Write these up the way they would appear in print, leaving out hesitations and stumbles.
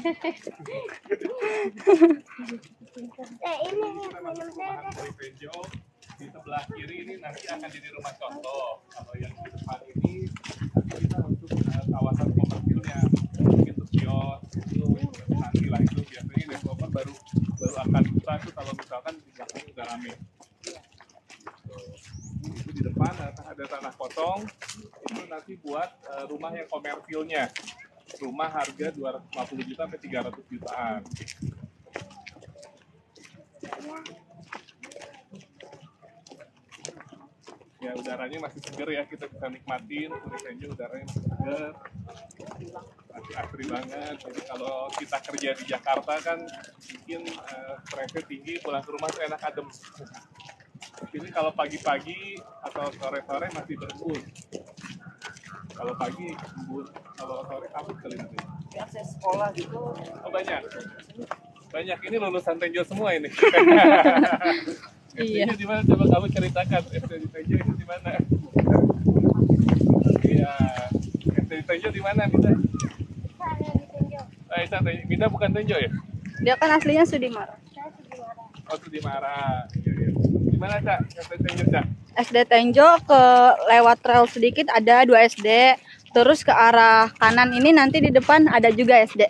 Ini minum teh. Di sebelah kiri ini nanti akan jadi rumah contoh. Kalau yang di depan ini nanti kita untuk kawasan komersilnya, itu kios itu nanti lah itu biasanya developer baru akan buka tuh kalau misalkan di belakang udah rame. Itu di depan ada tanah kosong itu nanti buat rumah yang komersilnya. Rumah harga 250 juta sampai 300 jutaan. Ya udaranya masih seger ya, kita bisa nikmatin Puri udaranya masih seger, masih asri banget. Jadi kalau kita kerja di Jakarta kan mungkin stresnya tinggi, pulang ke rumah tuh enak adem. Ini kalau pagi-pagi atau sore-sore masih berembun. Kalau pagi embun, kalau sore kabut kali nanti. Akses sekolah gitu. Oh banyak, banyak. Ini lulusan Tenjo semua ini. Iya. SD-nya di mana? Coba kamu ceritakan. SD di Tenjo itu di mana? Iya. SD di Tenjo di mana, Mida? Mida bukan Tenjo ya? Dia kan aslinya Sudimara. Oh, Sudimara. Di mana, Cak? SD Tenjo, Cak? SD Tenjo ke lewat trail sedikit ada 2 SD. Terus ke arah kanan ini nanti di depan ada juga SD.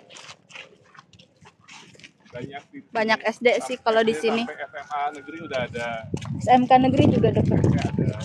Banyak SD sih kalau di sini. Sampai SMA negeri udah ada. SMK negeri juga dekat. Ada.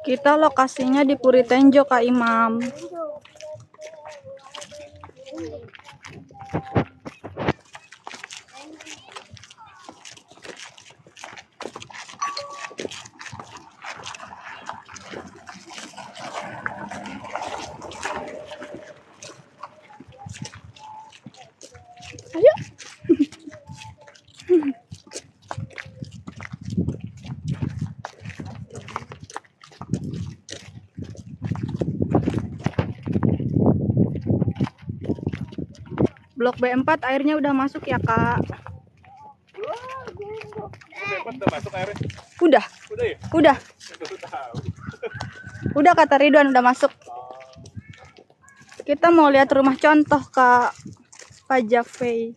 Kita lokasinya di Puri Tenjo, Kak Imam. Ayo. Blok B4 airnya udah masuk ya, Kak? Udah masuk airnya? Udah. Udah ya? Udah. Udah kata Ridwan udah masuk. Kita mau lihat rumah contoh, Kak Pajafei.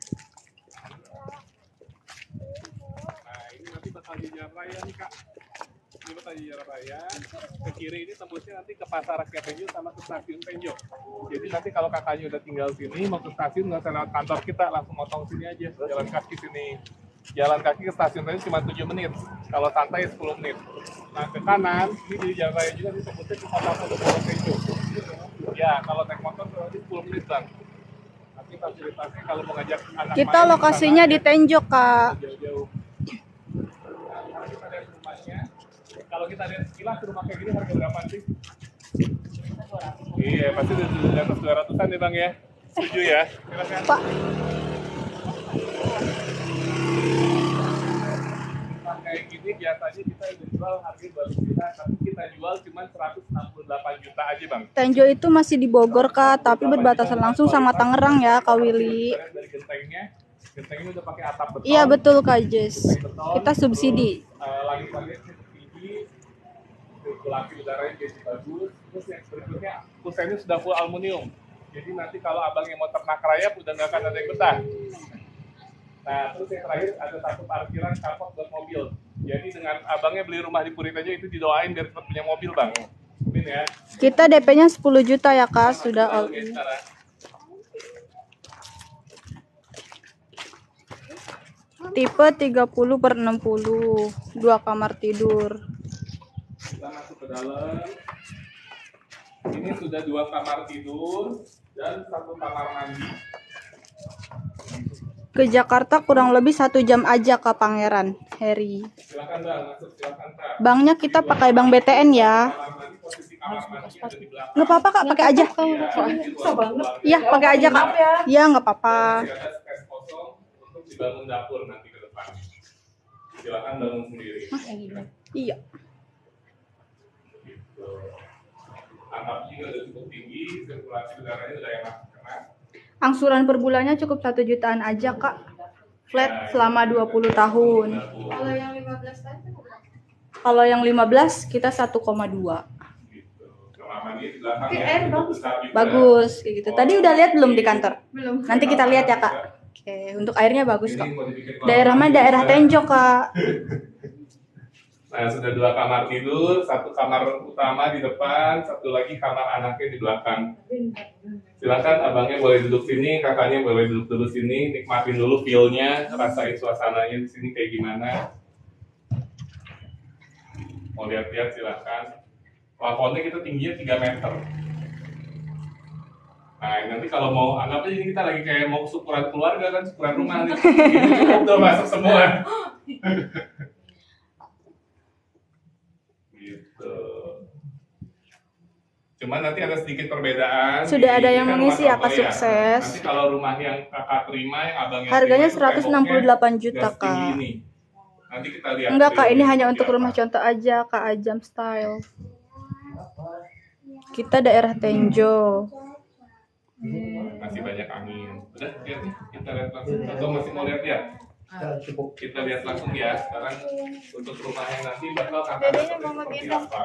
Nah, ini nanti bakal di jalan raya nih, Kak. Ini bakal di jalan raya. Ke kiri ini tembusnya nanti ke Pasar Rakyat Tenjo sama ke Stasiun Tenjo. Jadi nanti kalau kakaknya udah tinggal sini, mau ke stasiun nggak usah lewat kantor kita, langsung motong sini aja. Jalan kaki sini. Jalan kaki ke stasiun Tenjo cuma 7 menit. Kalau santai 10 menit. Nah, ke kanan, ini di jalan raya juga, ini tembusnya ke Kota Ponorogo Tenjo. Ya, kalau naik motor berarti 10 menit, Bang. Nanti fasilitasnya kalau mau ngajak anak Kita main, lokasinya di Tenjo, Kak. jauh-jauh. Nah, kita lihat rumahnya. Kalau kita lihat sekilas rumah kayak gini harga berapa sih? Iya, pasti di atas 200-an ya, Bang ya. Setuju ya? Silakan. Pak. Rumah kayak gini biasanya kita udah jual harga 200 juta, tapi kita jual cuma 168 juta aja, Bang. Tenjo itu masih di Bogor, Kak, tapi berbatasan langsung sama Tangerang ya, Kak Willy. Dari gentengnya udah pakai atap beton. Iya betul, Kak Jess. Kita subsidi. Langit-langitnya tinggi, sirkulasi udaranya jadi bagus. Terus yang berikutnya, kusennya sudah full aluminium. Jadi nanti kalau abang yang mau ternak rayap udah nggak akan ada yang betah. Nah, terus yang terakhir ada satu parkiran carport buat mobil. Jadi dengan abangnya beli rumah di Puri Tenjo itu didoain biar cepat punya mobil, Bang. Amin ya. Kita DP-nya 10 juta ya, Kak, sudah all in. Tipe 30/60, 2 kamar tidur. Kita masuk ke dalam. Ini sudah 2 kamar tidur dan 1 kamar mandi. Ke Jakarta kurang lebih 1 jam aja Kak Pangeran Heri. Silakan Bang, masuk silakan Kak. Banknya kita pakai bank BTN ya. Kamar mandi, posisi kamar mandinya ada di belakang. Nggak apa-apa Kak, pakai aja. Iya, pakai aja Kak. Iya, nggak apa-apa. Masih ada space kosong untuk dibangun dapur nanti ke depan. Silakan bangun sendiri. Iya. Gitu. Atapnya juga udah cukup tinggi, sirkulasi udaranya udah enak kena. Angsuran per bulannya cukup 1 jutaan aja Kak. Flat selama 20 tahun. Kalau yang 15 kita 1,2. Gitu. Kamar mandi di belakangnya besar juga. Bagus kayak gitu. Tadi udah lihat belum di kantor? Belum. Nanti kita lihat ya Kak. Oke, untuk airnya bagus kok. Ini mau dibikin kamar Daerah mana? mandi Daerah juga. Tenjo Kak. Nah, sudah 2 kamar tidur, 1 kamar utama di depan, 1 lagi kamar anaknya di belakang. Silakan abangnya boleh duduk sini, kakaknya boleh duduk dulu sini, nikmatin dulu feel-nya, rasain suasananya di sini kayak gimana. Mau lihat-lihat silakan. Plafonnya kita tingginya 3 meter. Nah, nanti kalau mau anggap aja ini kita lagi kayak mau syukuran keluarga kan, syukuran rumah nih. Ini udah masuk semua. Gitu. Cuman nanti ada sedikit perbedaan. Sudah ada yang Ini kan mengisi rumah ya, Kak, contoh sukses. Nanti kalau rumah yang kakak terima, yang abangnya Harganya terima, itu 168 temboknya juta, nggak setinggi Kak. ini. Nanti kita lihat. Enggak Kak, ini realnya hanya seperti untuk rumah apa. contoh aja Kak Ajam Style. Kita daerah Tenjo. Masih banyak angin. Udah, lihat nih. Kita lihat langsung. Atau masih mau lihat-lihat? Kita lihat langsung ya. Sekarang untuk rumah yang nanti bakal akan seperti apa.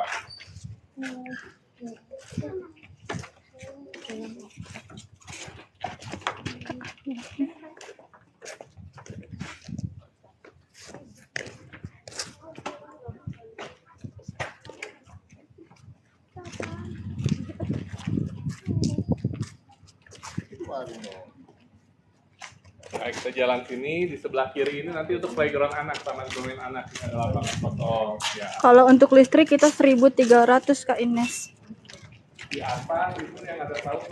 Nah, kita jalan sini, di sebelah kiri ini nanti untuk playground anak, taman bermain anak. Ini ada lapangan kosong. Ya. Kalau untuk listrik kita 1.300 Kak Ines. Di apa itu yang ada tahu?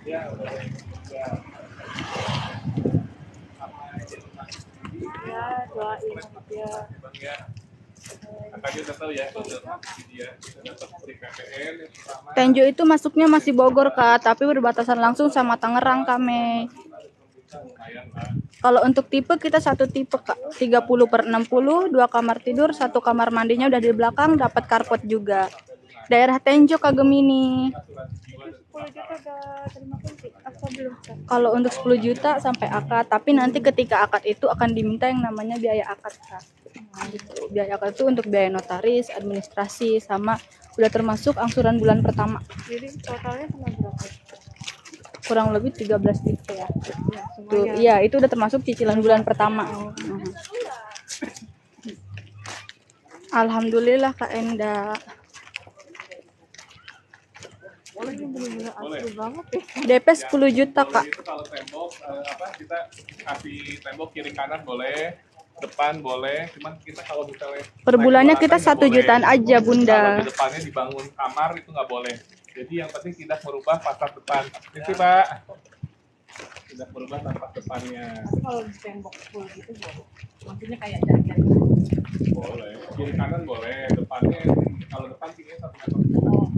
Ya, udah. Ya. Ya, doain ya. Bang ya. Kakaknya udah tahu ya, kalau dia dapat free PPN yang pertama. Tenjo itu masuknya masih Bogor Kak, tapi berbatasan langsung sama Tangerang kami. Lumayan lah. Kalau untuk tipe kita 1 tipe Kak, 30/60, 2 kamar tidur, 1 kamar mandinya udah di belakang, dapat carport juga. Daerah Tenjo Kak Gemini. Kalau untuk 10 juta sampai akad, tapi nanti ketika akad itu akan diminta yang namanya biaya akad Kak. Nah, gitu. Biaya akad itu untuk biaya notaris, administrasi, sama udah termasuk angsuran bulan pertama. Jadi totalnya sama berapa? Kurang lebih 13 juta ya. Tuh, iya, itu udah termasuk cicilan bulan pertama. Alhamdulillah Kak Enda. Boleh. Banget ya. DP 10 juta Kak. Itu kalau tembok kita kasih tembok kiri kanan boleh, depan boleh, cuman kita kalau misalnya Per bulannya naik kita ke lantai 1 nggak jutaan boleh. aja Bunda. Kalau di depannya dibangun kamar itu nggak boleh. Jadi yang penting tidak merubah fasad depan. Ini Pak. Tidak merubah tampak depannya. Tapi kalau di tembok full gitu boleh. Maksudnya kayak jajan. Boleh. Kiri kanan boleh, depannya kalau depan tingginya 1 meter. Oh.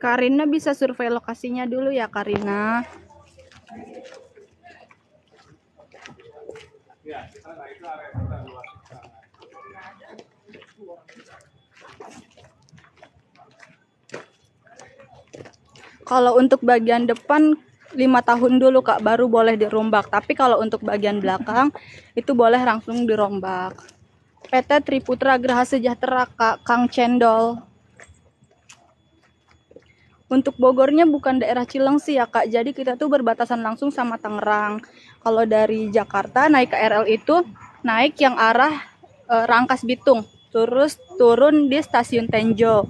Karina bisa survei lokasinya dulu ya Karina. Ya, kita nah itu area kita luas. Kalau untuk bagian depan 5 tahun dulu Kak baru boleh dirombak. Tapi kalau untuk bagian belakang itu boleh langsung dirombak. PT Triputra Graha Sejahtera Kak Kang Cendol. Untuk Bogornya bukan daerah Cilengsi ya Kak, jadi kita tuh berbatasan langsung sama Tangerang. Kalau dari Jakarta naik KRL itu naik yang arah Rangkas Bitung, terus turun di stasiun Tenjo.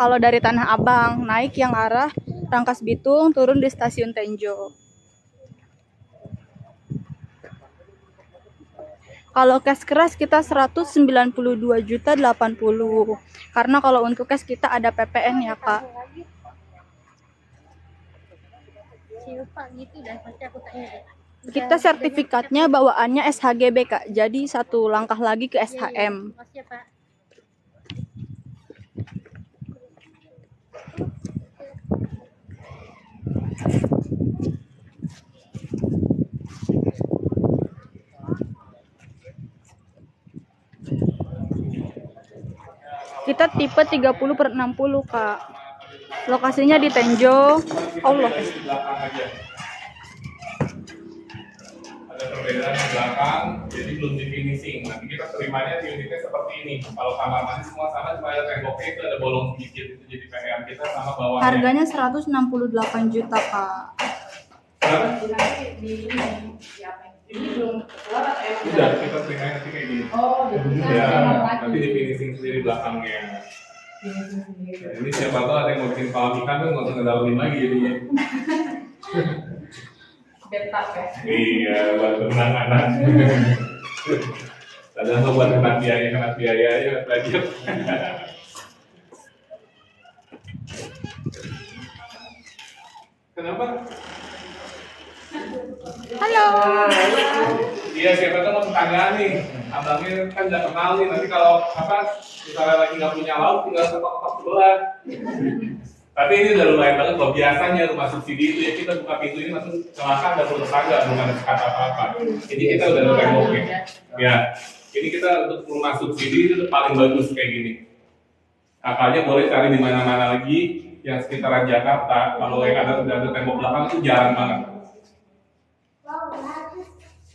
Kalau dari Tanah Abang naik yang arah Rangkas Bitung, turun di stasiun Tenjo. Kalau cash keras kita 192.080.000. Karena kalau untuk cash kita ada PPN ya, Kak. Kita sertifikatnya bawaannya SHGB, Kak. Jadi satu langkah lagi ke SHM. Kita tipe 30/60, Kak. Lokasinya di Tenjo. Allah. Ada perbedaan di belakang, jadi belum di finishing. Nanti kita terimanya di unitnya seperti ini. Kalau kamar mandi semua sama, cuma ada temboknya itu ada bolong sedikit, itu jadi PR kita sama bawahnya. Harganya 168 juta, Kak. Ini belum keluar atau emang Udah, kita terimanya nanti kayak gini. Oh, jadi Ya, nanti di finishing sendiri belakangnya. Nah, ini siapa tahu ada yang mau bikin kolam ikan tuh nggak usah ngedalamin lagi jadinya. bentak ya. Iya, buat berenang anak. Kadang tuh buat kena biaya aja belajar. Kenapa? Halo. Iya, siapa tahu mau tetanggaan nih. Abangnya kan nggak kenal nih. Nanti kalau misalnya lagi nggak punya lauk, tinggal ketok-ketok sebelah. Tapi ini udah lumayan banget loh. Biasanya rumah subsidi itu ya kita buka pintu ini langsung celaka dapur tetangga, belum ada kata apa-apa. Ini kita udah ada temboknya. Ya, ini kita untuk rumah subsidi itu paling bagus kayak gini. Kakaknya boleh cari di mana-mana lagi yang sekitaran Jakarta. Kalau yang ada tembok belakang itu jarang banget.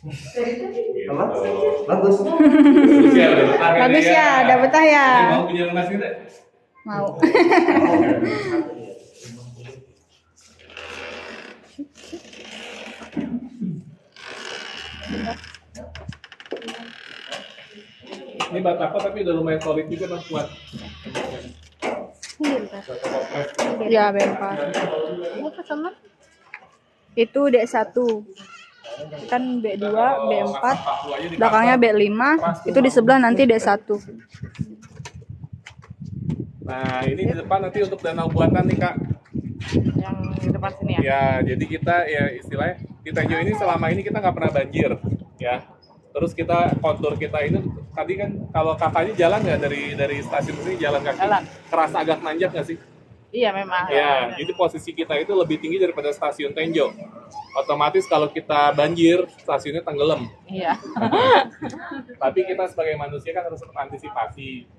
Gitu. Bagus. Bagus ya, udah betah kan Bagus ya, udah betah ya. Ini mau punya rumah sini deh. Mau. Ini batako tapi udah lumayan solid juga mas kuat. Ya, B4. Itu D1. Kan B2, B4, belakangnya B5, itu di sebelah nanti D1. Nah ini di depan nanti untuk danau buatan nih kak. Yang di depan sini ya. Ya jadi kita ya istilahnya di Tenjo ini selama ini kita nggak pernah banjir ya. Terus kita kontur kita ini tadi kan kalau kakaknya jalan nggak dari stasiun sini jalan kaki? Jalan. Kerasa agak nanjak nggak sih? Iya memang. Ya, jadi posisi kita itu lebih tinggi daripada stasiun Tenjo. Otomatis kalau kita banjir, stasiunnya tenggelam. Iya. Tapi kita sebagai manusia kan harus antisipasi.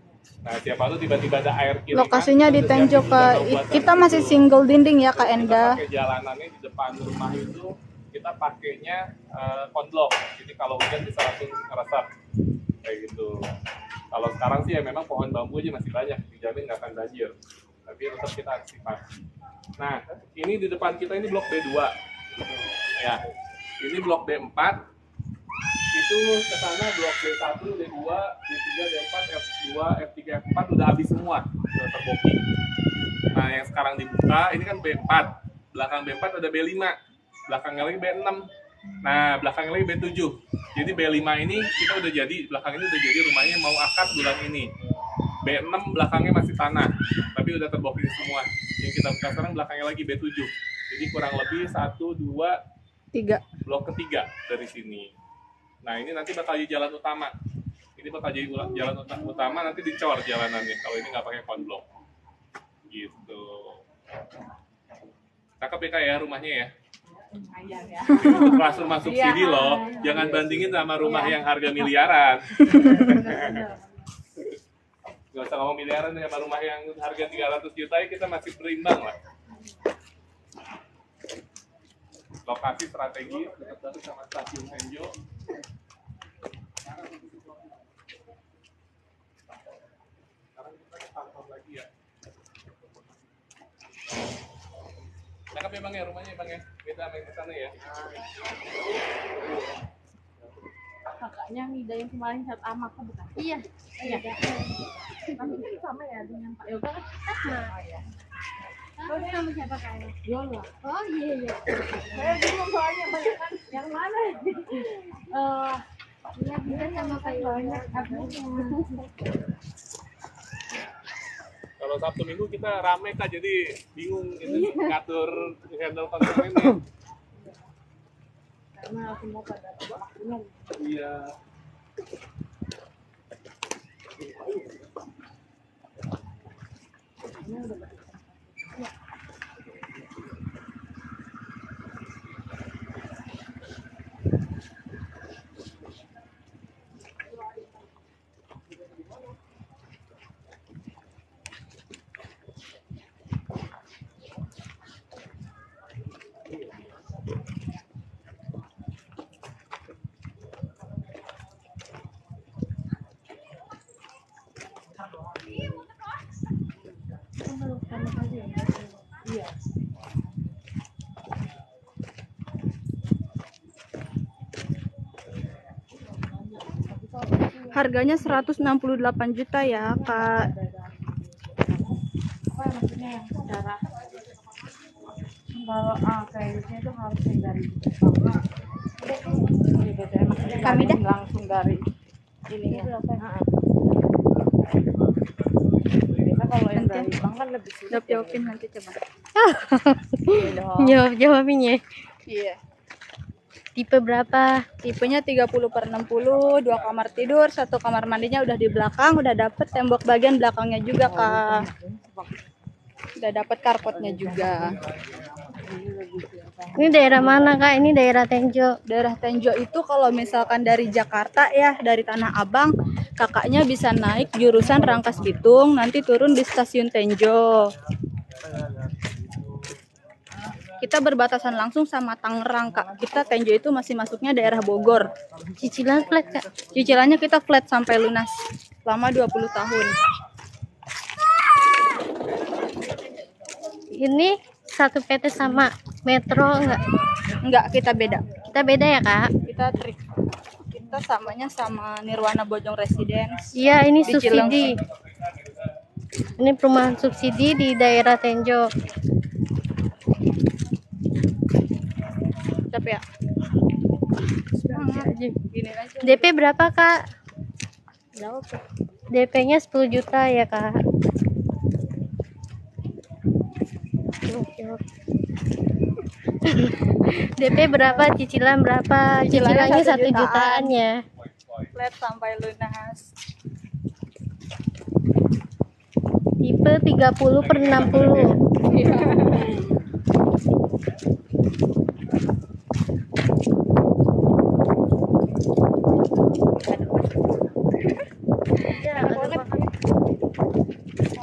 Nah, siapa tahu tiba-tiba ada air kiriman. Lokasinya di terus Tenjo, yang Kak. danau buatan Kita itu, masih single dinding ya, Kak kita Enda. pakai jalanannya di depan rumah itu kita pakainya konblok. Jadi kalau hujan bisa langsung ngeresap kayak gitu. Kalau sekarang sih ya memang pohon bambu aja masih banyak, dijamin nggak akan banjir. Tapi tetap kita antisipasi. Nah, ini di depan kita ini blok B2. Ya, ini blok B4. Itu ke sana blok B1, D2, D3, D4, F2, F3, F4 udah habis semua, udah terbooking. Nah, yang sekarang dibuka ini kan B4. Belakang B4 ada B5. Belakangnya lagi B6. Nah, belakangnya lagi B7. Jadi B5 ini kita udah jadi, belakang ini udah jadi rumahnya mau akad bulan ini. B6 belakangnya masih tanah, tapi udah terbooking semua. Yang kita buka sekarang belakangnya lagi B7. Jadi kurang lebih 1, 2, 3. blok ketiga dari sini. Nah ini nanti bakal jadi jalan utama. Ini bakal jadi jalan utama nanti dicor jalanannya kalau ini nggak pakai konblok. Gitu. Cakep ya kak ya rumahnya ya. Lumayan ya. Untuk kelas rumah subsidi Iya. loh. Jangan bandingin sama rumah yang harga miliaran. Gak usah ngomong miliaran sama rumah yang harga 300 juta ya kita masih berimbang lah. Lokasi strategis dekat banget sama stasiun Tenjo. Sekarang kita ke kantor lagi ya. ya bang ya, rumahnya bang ya, beda sama yang di sana ya. Kakaknya Mida yang kemarin saat amak kan bukan? Iya. Iya. Tapi itu sama ya dengan Pak Yoga kan? Sama. Ya. Oh, sama siapa kak? Yola. Oh iya. Saya bingung soalnya banyak kan yang mana? Iya bisa sama kak Banyak abisnya. Kalau Sabtu Minggu kita rame kak, jadi bingung gitu ngatur handle konsumennya. Karena semua pada waktunya. Iya. Ini udah iya. Harganya 168 juta ya kak. Apa maksudnya yang secara kalau kreditnya itu harus dari maksudnya Kami dah langsung dari ininya. Biasa kalau yang dari bank kan lebih sulit. jawabin nanti coba. Jawabinnya. Iya. Tipe berapa? Tipenya 30/60, 2 kamar tidur, 1 kamar mandinya udah di belakang, udah dapet tembok bagian belakangnya juga kak. Udah dapet karpetnya juga. Ini daerah mana kak? Ini daerah Tenjo. Daerah Tenjo itu kalau misalkan dari Jakarta ya, dari Tanah Abang, kakaknya bisa naik jurusan Rangkas Bitung, nanti turun di stasiun Tenjo. Kita berbatasan langsung sama Tangerang kak. Kita Tenjo itu masih masuknya daerah Bogor. Cicilan flat kak? Cicilannya kita flat sampai lunas selama 20 tahun. Ini satu PT sama Metro enggak? Enggak, kita beda. Kita beda ya kak? Kita trik. Kita samanya sama Nirwana Bojong Residence. Iya ini Di subsidi. Ini perumahan subsidi di daerah Tenjo. Tapi ya. Semangat aja. Gini aja. DP berapa kak? Jawab. DP-nya 10 juta ya kak? DP berapa? Cicilan berapa? Cicilannya Cicilannya 1 1 jutaan ya. Flat sampai lunas. Tipe 30/60. Iya.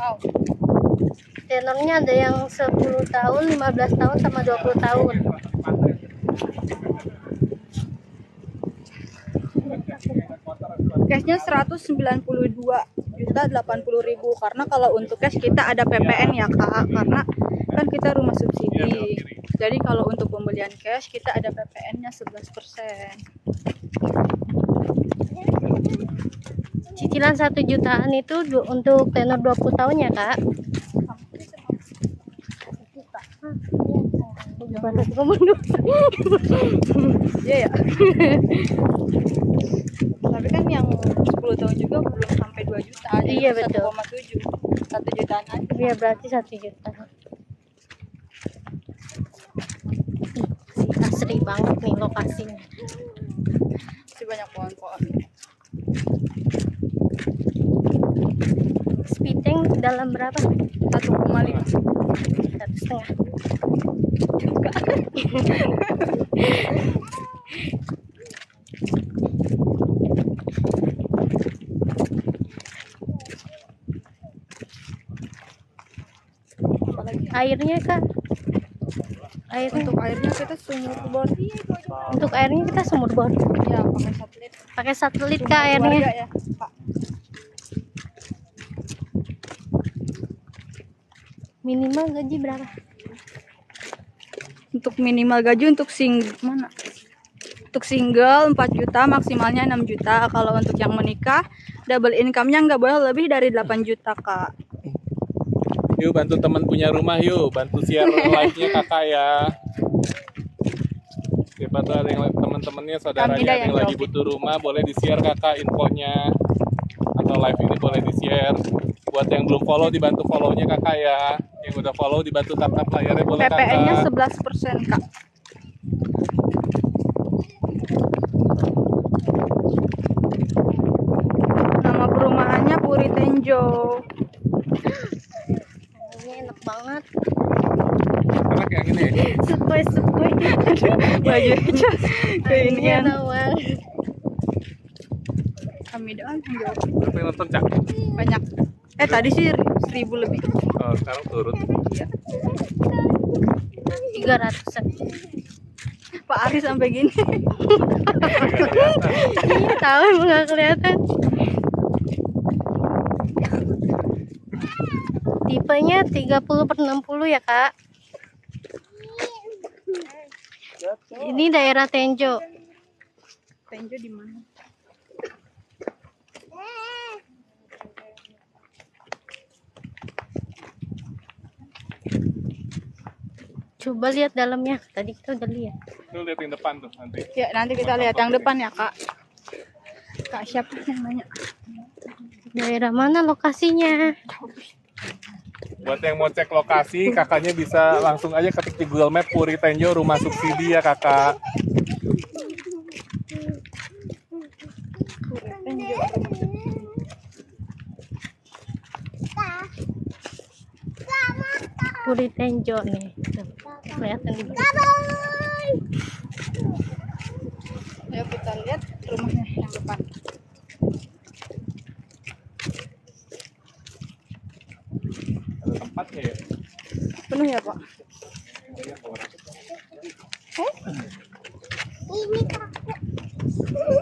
Wow. Tenornya ada yang 10 tahun, 15 tahun sama 20 tahun. Cashnya 192.080.000 karena kalau untuk cash kita ada PPN ya kak, karena kan kita rumah subsidi. Jadi kalau untuk pembelian cash kita ada PPN-nya 11%. Cicilan 1 jutaan itu untuk tenor 20 tahun ya kak? Iya ya. Tapi kan yang 10 tahun juga belum sampai 2 juta. Jadi Iya, betul. 1,7. 1 jutaan aja. Iya berarti 1 juta. Ih, asri banget nih lokasinya. Masih banyak pohon-pohon. Speeding dalam berapa? 1,5. 1,5. Airnya kak? Airnya? Untuk airnya kita sumur bor. Untuk airnya kita sumur bor. Ya, pakai satelit. Pakai satelit Sumur kak airnya. keluarga ya, Pak. Minimal gaji berapa? minimal gaji untuk untuk single 4 juta, maksimalnya 6 juta. Kalau untuk yang menikah, double income-nya nggak boleh lebih dari 8 juta, Kak. Yuk bantu teman punya rumah yuk, bantu share live-nya kakak ya. Siapa tuh ada yang teman-temannya, saudaranya Kamidah ada yang yang lagi jawab. butuh rumah, boleh di-share kakak infonya. Atau live ini boleh di-share. Buat yang belum follow, dibantu follow-nya kakak ya. Yang udah follow, dibantu tap-tap layarnya boleh PPN-nya kakak. 11%, Kak. Nama perumahannya Puri Tenjo. Ini enak banget. Enak yang ini. Sepoi. Baju aja kayak ini Ini kan. enak banget. Kami doang yang jawab. Berapa yang nonton, Cak? Banyak. Tadi sih 1000 lebih. Oh, sekarang turun. Iya. 300-an. Pak Ari sampai gini. Nggak kelihatan. Iya, tahu emang nggak kelihatan. Tipenya 30/60 ya, Kak. Ini daerah Tenjo. Tenjo di mana? Coba lihat dalamnya. Tadi kita udah lihat. Lu lihat yang depan tuh nanti. Ya, nanti kita lihat yang depan ya, Kak. Kak siapa yang nanya? Daerah mana lokasinya? Buat yang mau cek lokasi, kakaknya bisa langsung aja ketik di Google Map Puri Tenjo rumah subsidi ya kakak. Puri Tenjo nih. Tuh, kelihatan di bawah. Ayo kita lihat rumahnya yang depan. Ada tempatnya ya. Penuh ya, Pak?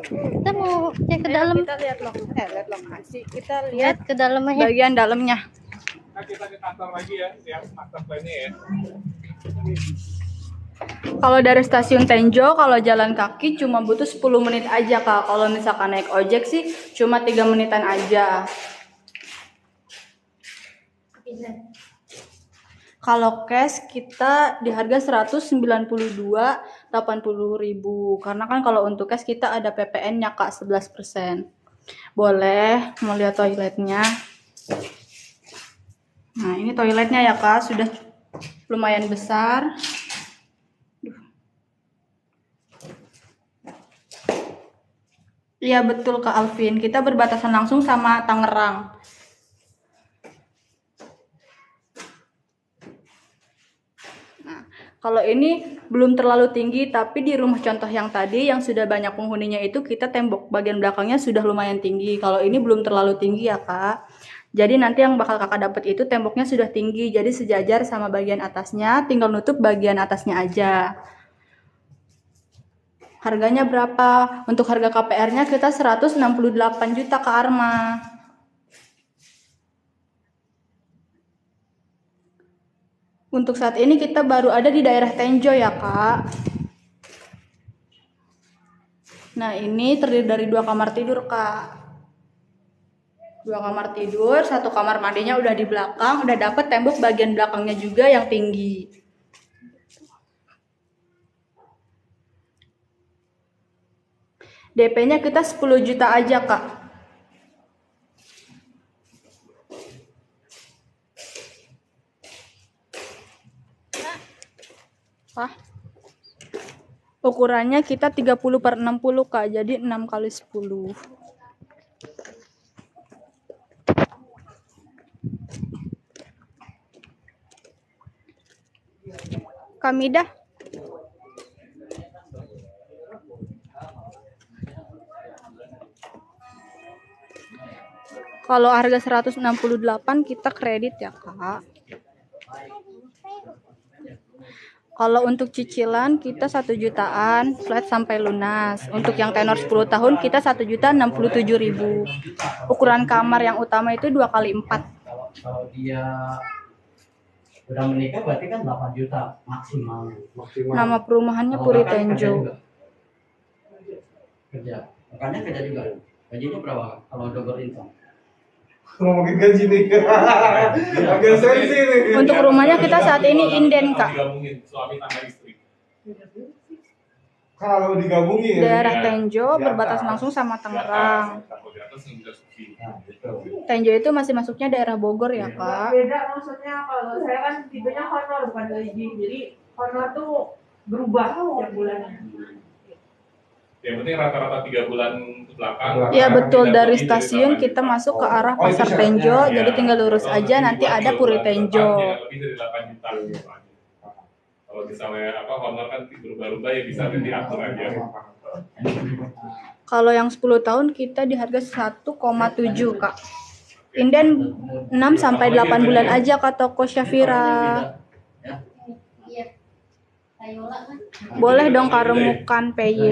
Kita mau cek ke dalam. Kita lihat lokasi. Kita Lihat lihat ke dalamnya. bagian dalamnya. Nah, kita ke kantor lagi ya, yang master plan-nya ya. Kalau dari stasiun Tenjo, kalau jalan kaki cuma butuh 10 menit aja, Kak. Kalau misalkan naik ojek sih cuma 3 menitan aja. Kalau cash kita di harga 192.80.000. Karena kan kalau untuk cash kita ada PPN-nya, Kak, 11%. Boleh mau lihat toiletnya. Nah, ini toiletnya ya, Kak, sudah lumayan besar. Iya betul, Kak Alvin. Kita berbatasan langsung sama Tangerang. Nah, kalau ini belum terlalu tinggi, tapi di rumah contoh yang tadi yang sudah banyak penghuninya itu kita tembok bagian belakangnya sudah lumayan tinggi. Kalau ini belum terlalu tinggi ya, Kak. Jadi nanti yang bakal kakak dapat itu temboknya sudah tinggi, jadi sejajar sama bagian atasnya, tinggal nutup bagian atasnya aja. Harganya berapa? Untuk harga KPR-nya kita 168 juta, Kak Arma. Untuk saat ini kita baru ada di daerah Tenjo ya, Kak. Nah, ini terdiri dari 2 kamar tidur, Kak. 2 kamar tidur, 1 kamar mandinya udah di belakang, udah dapet tembok bagian belakangnya juga yang tinggi. DP-nya kita 10 juta aja, Kak. Wah. Ukurannya kita 30/60, Kak. Jadi 6 kali 10. Kamidah. Kalau harga 168 kita kredit ya, Kak. Kalau untuk cicilan kita 1 jutaan flat sampai lunas. Untuk yang tenor 10 tahun kita 1.067.000. Ukuran kamar yang utama itu 2 kali 4. Kalau dia Udah menikah berarti kan 8 juta maksimal. Nama perumahannya Puri Tenjo. Kerja. Makanya kerja juga. Gajinya berapa kalau double income? Ngomongin gaji nih. Agak sensi nih. Untuk rumahnya kita saat ini inden, Kak. Digabungin suami sama istri. Kalau digabungin. Daerah Tenjo berbatasan langsung sama Tangerang. Kalau di atas yang udah subsidi. Nah, betul. Tenjo itu masih masuknya daerah Bogor ya, Kak. Beda maksudnya kalau saya kan tipenya honor bukan gaji. Jadi honor tuh berubah tiap bulannya. Yang penting rata-rata 3 bulan ke belakang. Iya betul, Tidak dari lebih stasiun 8 kita juta. masuk ke arah Oh, itu Pasar syaratnya. Tenjo, Ya, jadi tinggal lurus kalau aja nanti buat ada dua Puri bulan ke Tenjo. depan, ya lebih dari 8 juta. Kalau misalnya honor kan berubah-ubah ya bisa diatur aja. Kalau yang 10 tahun kita di harga 1,7, Kak. Inden 6 sampai 8 bulan aja ke toko Syafira. Iya. Kayola kan. Boleh dong Karemukan PY.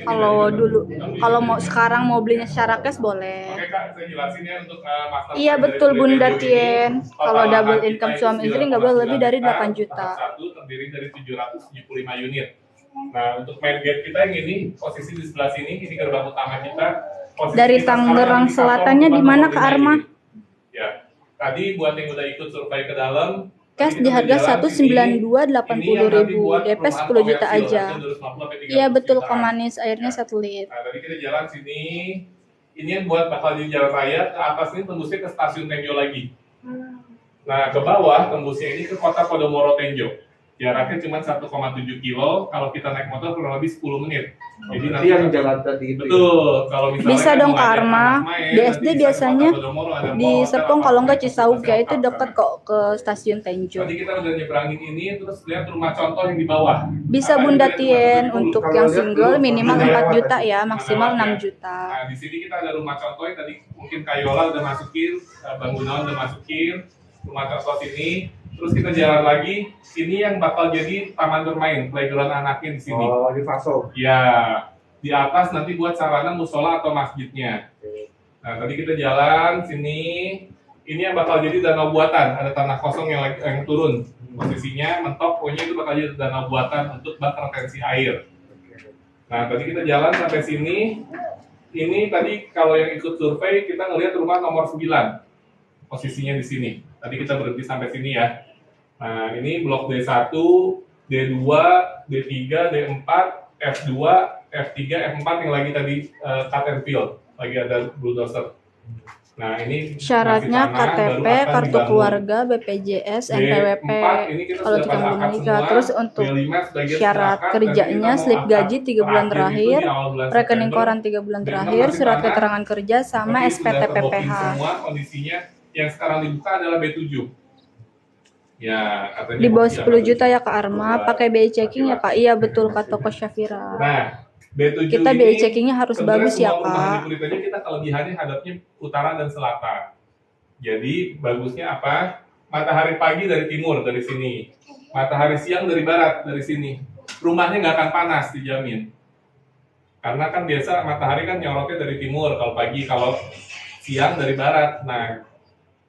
Kalau dulu, kalau mau sekarang mau belinya secara cash boleh. Oke Kak, saya jelasin ya untuk master Iya plan betul dari Bunda Tenjo ini. Tien. Kalau Total double lahan income kita suami itu istri nggak boleh lebih dari 8 tahap juta. 1 terdiri dari 775 unit. Nah, untuk main gate kita yang ini posisi di sebelah sini, ini gerbang utama kita. Posisi Dari kita sekarang Tangerang di Selatannya Kampung di mana, Kebun Kak Raya Arma? ini. Ya, tadi buat yang udah ikut survei ke dalam, Cash tadi di kita harga jalan sini, 192.80.000, DP 10 juta aja. Iya betul Kak Kemanis, airnya 1 liter. Nah, tadi kita jalan sini, ini yang buat bakal di jalan raya, ke atas ini tembusnya ke stasiun Tenjo lagi. Nah, ke bawah tembusnya ini ke kota Podomoro Tenjo. Jaraknya cuma 1,7 kilo, kalau kita naik motor kurang lebih 10 menit. Jadi Nanti yang jalan tadi itu. betul, kalau misalnya Bisa kan dong mau Kak ngajak Arma. anak main, Di nanti SD bisa ke biasanya Kota Podomoro, ada di mall, ada Serpong kalau nggak apartemen, Cisaugya itu stasiun deket kok ke stasiun Tenjo. Tadi kita udah nyebrangin ini, terus lihat rumah contoh yang di bawah. Bisa Apa Bunda itu? Tien untuk Kalau yang lihat single dulu, minimal pernah 4 lewat juta tadi. ya, maksimal Pernah 6 lewat, juta. Nah, di sini kita ada rumah contoh yang tadi mungkin Kayola udah masukin, Bang Gunawan udah masukin, rumah contoh sini. Terus kita jalan lagi, ini yang bakal jadi taman bermain, playground anaknya di sini. Oh, di Faso. Ya, di atas nanti buat sarana musola atau masjidnya. Nah, tadi kita jalan sini, ini yang bakal jadi danau buatan, ada tanah kosong yang turun. Posisinya mentok, pokoknya itu bakal jadi danau buatan untuk bak retensi air. Nah, tadi kita jalan sampai sini. Ini tadi kalau yang ikut survei kita ngelihat rumah nomor 9. Posisinya di sini. Tadi kita berhenti sampai sini ya. Nah, ini blok D1, D2, D3, D4, F2, F3, F4 yang lagi tadi cut and fill. Lagi ada bulldozer. Nah, ini Syaratnya masih tanah, KTP, baru akan kartu dibangun. keluarga, BPJS, NPWP. D4 ini kita Kalau sudah kita pada belum akad menikah, semua. terus untuk D5 sebagian syarat silakan, kerjanya nanti kita slip mau gaji akad 3 bulan terakhir itu terakhir, di awal bulan rekening September. koran 3 bulan D6 terakhir, masih surat tanah, keterangan kerja sama tapi SPT sudah terbooking PPH. semua kondisinya. Yang sekarang dibuka adalah B7. Ya, katanya Di bawah ya, 10 juta ya Kak Arma, pakai BI checking ya Kak? Iya betul Kak toko Syafira. Nah, B7 Kita ini BI checkingnya harus sebenarnya bagus ya semua perumahan Kak. di Puri Tenjo kita kelebihannya hadapnya utara dan selatan. Jadi bagusnya apa? Matahari pagi dari timur dari sini, matahari siang dari barat dari sini. Rumahnya nggak akan panas dijamin. Karena kan biasa matahari kan nyorotnya dari timur kalau pagi, kalau siang dari barat. Nah,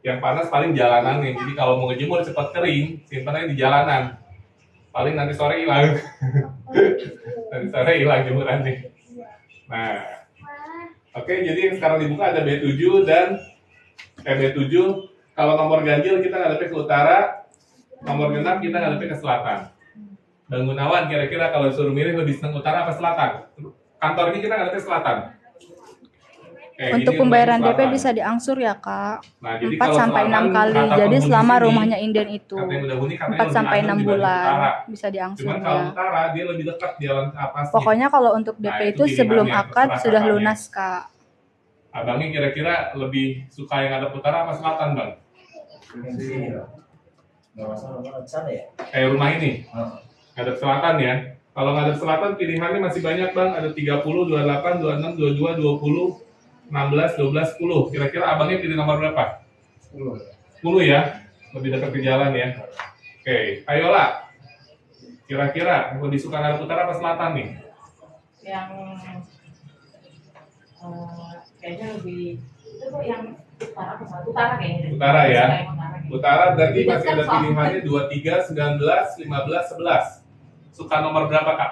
yang panas paling jalanan nih. Jadi kalau mau ngejemur cepat kering, simpannya di jalanan. Paling nanti sore hilang. Nanti sore hilang jemurannya. Nah, oke, jadi yang sekarang dibuka ada B7 dan B7. Kalau nomor ganjil kita ngadepnya ke utara, nomor genap kita ngadepnya ke selatan. Bang Gunawan, kira-kira kalau disuruh milih lebih senang utara apa selatan? Kantor ini kita ngadepnya selatan. Untuk pembayaran DP bisa diangsur ya Kak. Nah, jadi 4 kalau sampai 6 selatan, kali. kata Jadi penghuni selama sini, rumahnya inden itu kata yang udah huni katanya 4 lebih sampai adem 6 dibanding bulan utara. bisa diangsur Cuman kalau ya. utara dia lebih dekat jalan ke atasnya. Pokoknya kalau untuk DP Nah, itu itu sebelum pilihannya, akad terserah sudah kakaknya. lunas Kak. Abangnya kira-kira lebih suka yang ada utara apa selatan, Bang? Nggak masalah banget sana ya. Kayak rumah ini, ngadep selatan ya. Kalau ngadep selatan pilihannya masih banyak, Bang. Ada 30, 28, 26, 22, 20, 16, 12, 10. Kira-kira abangnya pilih nomor berapa? 10 ya? Lebih dekat ke jalan ya. Oke, ayolah. Kira-kira lebih suka ngadep utara apa selatan nih? Yang kayaknya lebih itu tuh yang utara kayaknya. Utara ya? Yang utara. Utara berarti masih ada pilihannya 23, 19, 15, 11. Suka nomor berapa, Kak?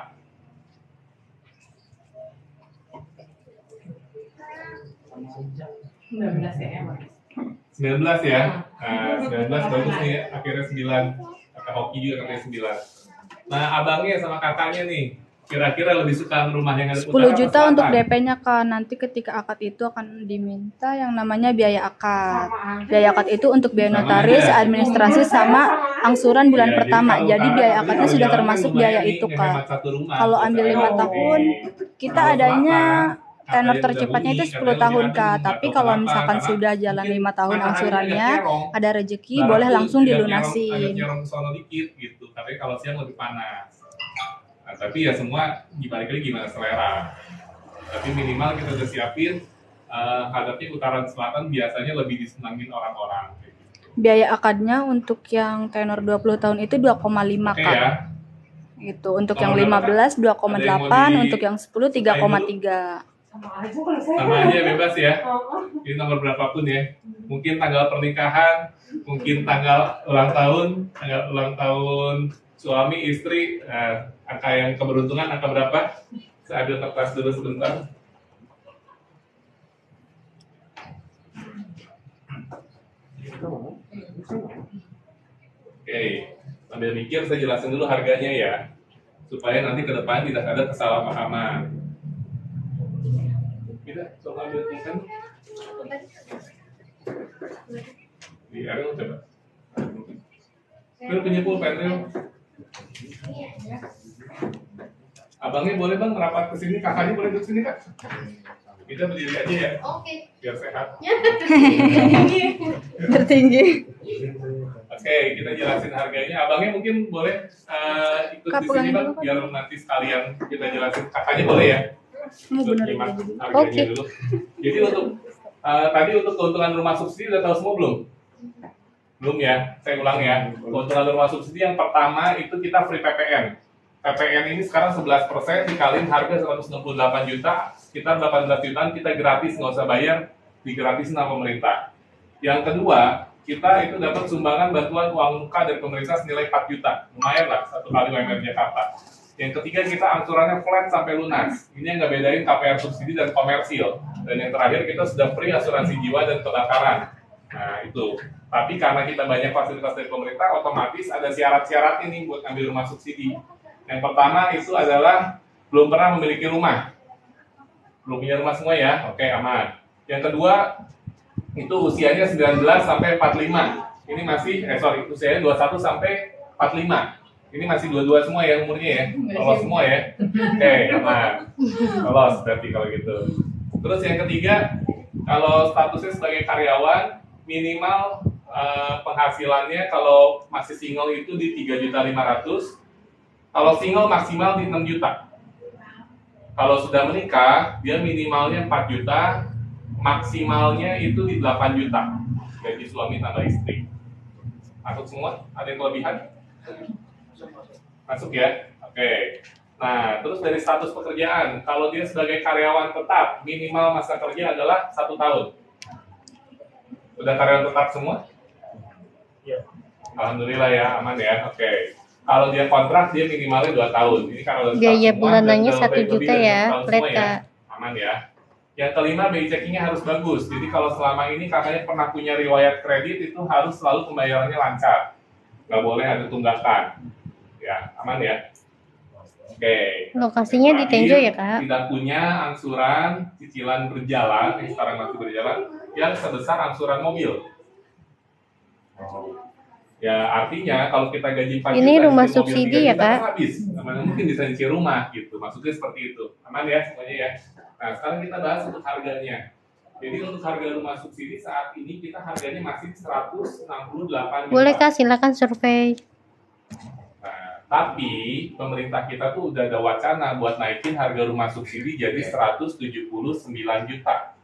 belas ya emang. 19 ya? Nah, 19 bagus nih, akhirnya 9. Kakak Hoki juga katanya 9. Nah, abangnya sama kakaknya nih, kira-kira lebih suka rumah yang ada 10 utara juta atau untuk selatan? DP-nya Kak. Nanti ketika akad itu akan diminta yang namanya biaya akad. Biaya akad itu untuk biaya Sama notaris, aja. administrasi sama angsuran bulan Ya, pertama. kalau Jadi utara biaya katanya akadnya kalau sudah jalan termasuk lumayan biaya nih, itu ngehemat Kak. satu rumah, Kalau biasa ambil 5 aja. tahun, kita Kalau adanya selatan, tenor katanya tercepatnya udah itu bunyi, 10 katanya tahun lebih Kak. adem, Tapi nggak tahu kalau kenapa, misalkan karena sudah jalan mungkin 5 tahun mataharinya angsurannya, agak nyerong. ada rezeki, Barat boleh tuh langsung agak dilunasin. nyerong ke sono dikit gitu, tapi kalau siang lebih panas. Nah, tapi ya semua dibalik lagi gimana selera. Tapi minimal kita udah siapin hadapnya utara dan selatan biasanya lebih disenangin orang-orang. Kayak gitu. Biaya akadnya untuk yang tenor 20 tahun itu 2,5 Oke Kak. ya. Gitu. Untuk Nomor yang berapa, 15 Kak? Ada yang mau 2,8, untuk yang 10 disukain 3,3. Sama aja kalau saya. Sama aja bebas ya. Oh, Ini nomor berapapun ya. Mungkin tanggal pernikahan, mungkin tanggal ulang tahun suami istri, angka yang keberuntungan angka berapa? Saya ambil kertas dulu sebentar. Oke, sambil mikir saya jelasin dulu harganya ya, supaya nanti ke depan tidak ada kesalahpahaman. Tidak, coba ambil kan? Di Ariel coba. Ariel punya pulpen, Ariel. Abangnya boleh bang merapat ke sini, kakaknya boleh duduk sini kak. Kita berdiri aja ya, Oke. biar sehat. Tertinggi. Oke, kita jelasin harganya. Abangnya mungkin boleh ikut Kak, di sini pegangin bang, dulu, Kak. biar nanti sekalian kita jelasin. Kakaknya boleh ya? Mau Untuk bener nyimak dulu. harganya Oke. dulu. Jadi untuk tadi untuk keuntungan rumah subsidi udah tahu semua belum? Belum ya? Saya ulang ya. Keuntungan rumah subsidi yang pertama itu kita free PPN. PPN ini sekarang 11% dikaliin harga 168 juta, sekitar 18 jutaan kita gratis, nggak usah bayar, digratisin sama pemerintah. Yang kedua, kita itu dapat sumbangan bantuan uang muka dari pemerintah senilai 4 juta, lumayan lah, satu kali UMR Jakarta. Yang ketiga, kita angsurannya flat sampai lunas. Ini yang nggak bedain KPR subsidi dan komersil. Dan yang terakhir, kita sudah free asuransi jiwa dan kebakaran. Nah, itu. Tapi karena kita banyak fasilitas dari pemerintah, otomatis ada syarat-syarat ini buat ngambil rumah subsidi. Yang pertama itu adalah belum pernah memiliki rumah. Belum punya rumah semua ya, oke aman. Yang kedua, itu usianya 19 sampai 45. Ini masih, usianya 21 sampai 45. Ini masih dua-dua semua ya umurnya ya. Lolos semua ya. Oke, aman. Lolos berarti kalau gitu. Terus yang ketiga, kalau statusnya sebagai karyawan, minimal penghasilannya kalau masih single itu di 3.500.000. Kalau single maksimal di 6 juta. Kalau sudah menikah, dia minimalnya 4 juta, maksimalnya itu di 8 juta. Gaji suami tambah istri. Masuk semua? Ada yang kelebihan? Masuk ya? Oke. Nah, terus dari status pekerjaan, kalau dia sebagai karyawan tetap, minimal masa kerja adalah 1 tahun. Udah karyawan tetap semua? Iya. Alhamdulillah ya, aman ya. Oke. Kalau dia kontrak, dia minimalnya 2 tahun. Ini kalau Biaya bulanannya 1 juta ya, flat ya. Kak. Aman ya. Yang kelima, BI checkingnya harus bagus. Jadi kalau selama ini kakaknya pernah punya riwayat kredit, itu harus selalu pembayarannya lancar. Nggak boleh ada tunggakan. Ya, aman ya. Oke. Lokasinya di Tenjo ya, Kak? Tidak punya angsuran cicilan berjalan, yang sekarang masih berjalan, yang sebesar angsuran mobil. Ya artinya kalau kita gaji 4 Ini juta, rumah nyicil mobil subsidi 3 ya, juta, Kak? kan habis. Mana mungkin bisa nyicil rumah gitu. Maksudnya seperti itu. Aman ya semuanya ya. Nah sekarang kita bahas untuk harganya. Jadi untuk harga rumah subsidi saat ini kita harganya masih 168 juta. Boleh Kak, silakan survei. Nah, tapi pemerintah kita tuh udah ada wacana buat naikin harga rumah subsidi jadi 179 juta.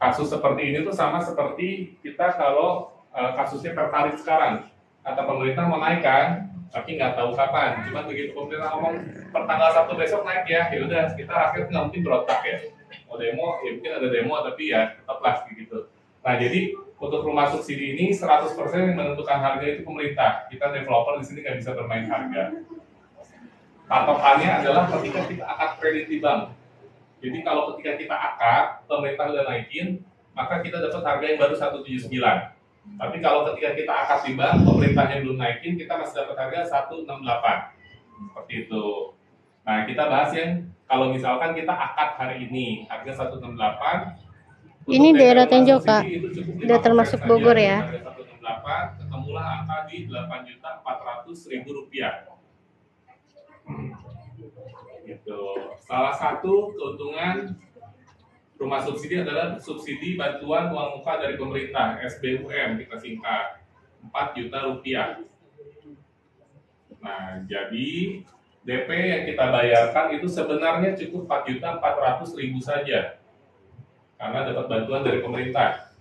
Kasus seperti ini tuh sama seperti kita kalau kasusnya Pertalite sekarang. Kata pemerintah mau naikkan, tapi nggak tahu kapan. Cuma begitu pemerintah ngomong pertanggal 1 besok naik ya udah kita rakyat nggak mungkin berontak ya. Mau demo, ya mungkin ada demo tapi ya tetaplah gitu. Nah, jadi untuk rumah subsidi ini 100% yang menentukan harga itu pemerintah. Kita developer di sini nggak bisa bermain harga. Patokannya adalah ketika kita akad kredit di bank. Jadi kalau ketika kita akad, pemerintah udah naikin, maka kita dapat harga yang baru 179. Tapi kalau ketika kita akad di bank, pemerintahnya belum naikin, kita masih dapat harga 168. Seperti itu. Nah, kita bahas yang kalau misalkan kita akad hari ini, harga 168. Ini daerah Tenjo, subsidi Kak. itu cukup Udah 5% termasuk saja. Bogor ya? Harga 168, ketemulah angka di Rp8.400.000. Gitu. Salah satu keuntungan rumah subsidi adalah subsidi bantuan uang muka dari pemerintah, SBUM kita singkat, Rp4 juta. Nah, jadi DP yang kita bayarkan itu sebenarnya cukup Rp4.400.000 saja. Karena dapat bantuan dari pemerintah.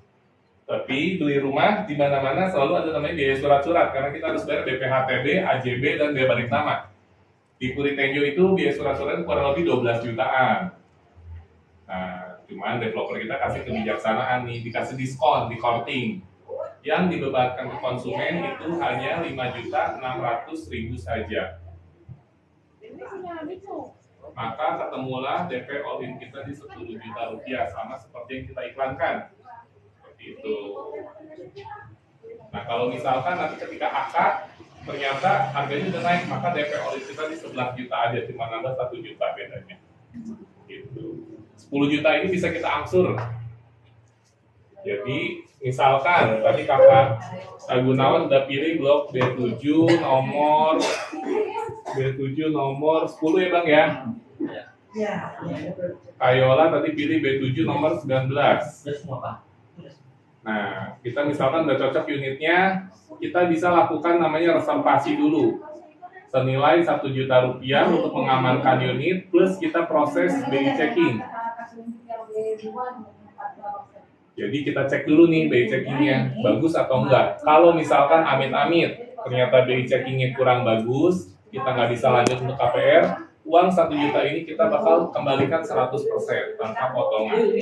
Tapi beli rumah di mana-mana selalu ada namanya biaya surat-surat karena kita harus bayar BPHTB, AJB, dan biaya balik nama. Di Puri Tenjo itu biaya surat-surat kurang lebih 12 jutaan. Nah, cuman developer kita kasih kebijaksanaan nih, dikasih diskon di korting. Yang dibebankan ke konsumen itu hanya Rp5.600.000 saja. Maka ketemulah DP all in kita di Rp10 juta, sama seperti yang kita iklankan. Seperti itu. Nah, kalau misalkan nanti ketika akad ternyata harganya udah naik, maka DP all in kita di 11 juta aja, cuma nambah 1 juta bedanya. Gitu. 10 juta ini bisa kita angsur. Jadi misalkan tadi kakak Gunawan udah pilih blok B7 nomor 10 ya Bang ya. Kayola tadi pilih B7 nomor 19. Nah, kita misalkan udah cocok unitnya, kita bisa lakukan namanya reservasi dulu. Senilai Rp1 juta untuk mengamankan unit, plus kita proses BI checking. Jadi kita cek dulu nih BI checkingnya bagus atau enggak. Kalau misalkan amit-amit ternyata BI checkingnya kurang bagus, kita nggak bisa lanjut untuk KPR, uang 1 juta ini kita bakal kembalikan 100% tanpa potongan. Oke.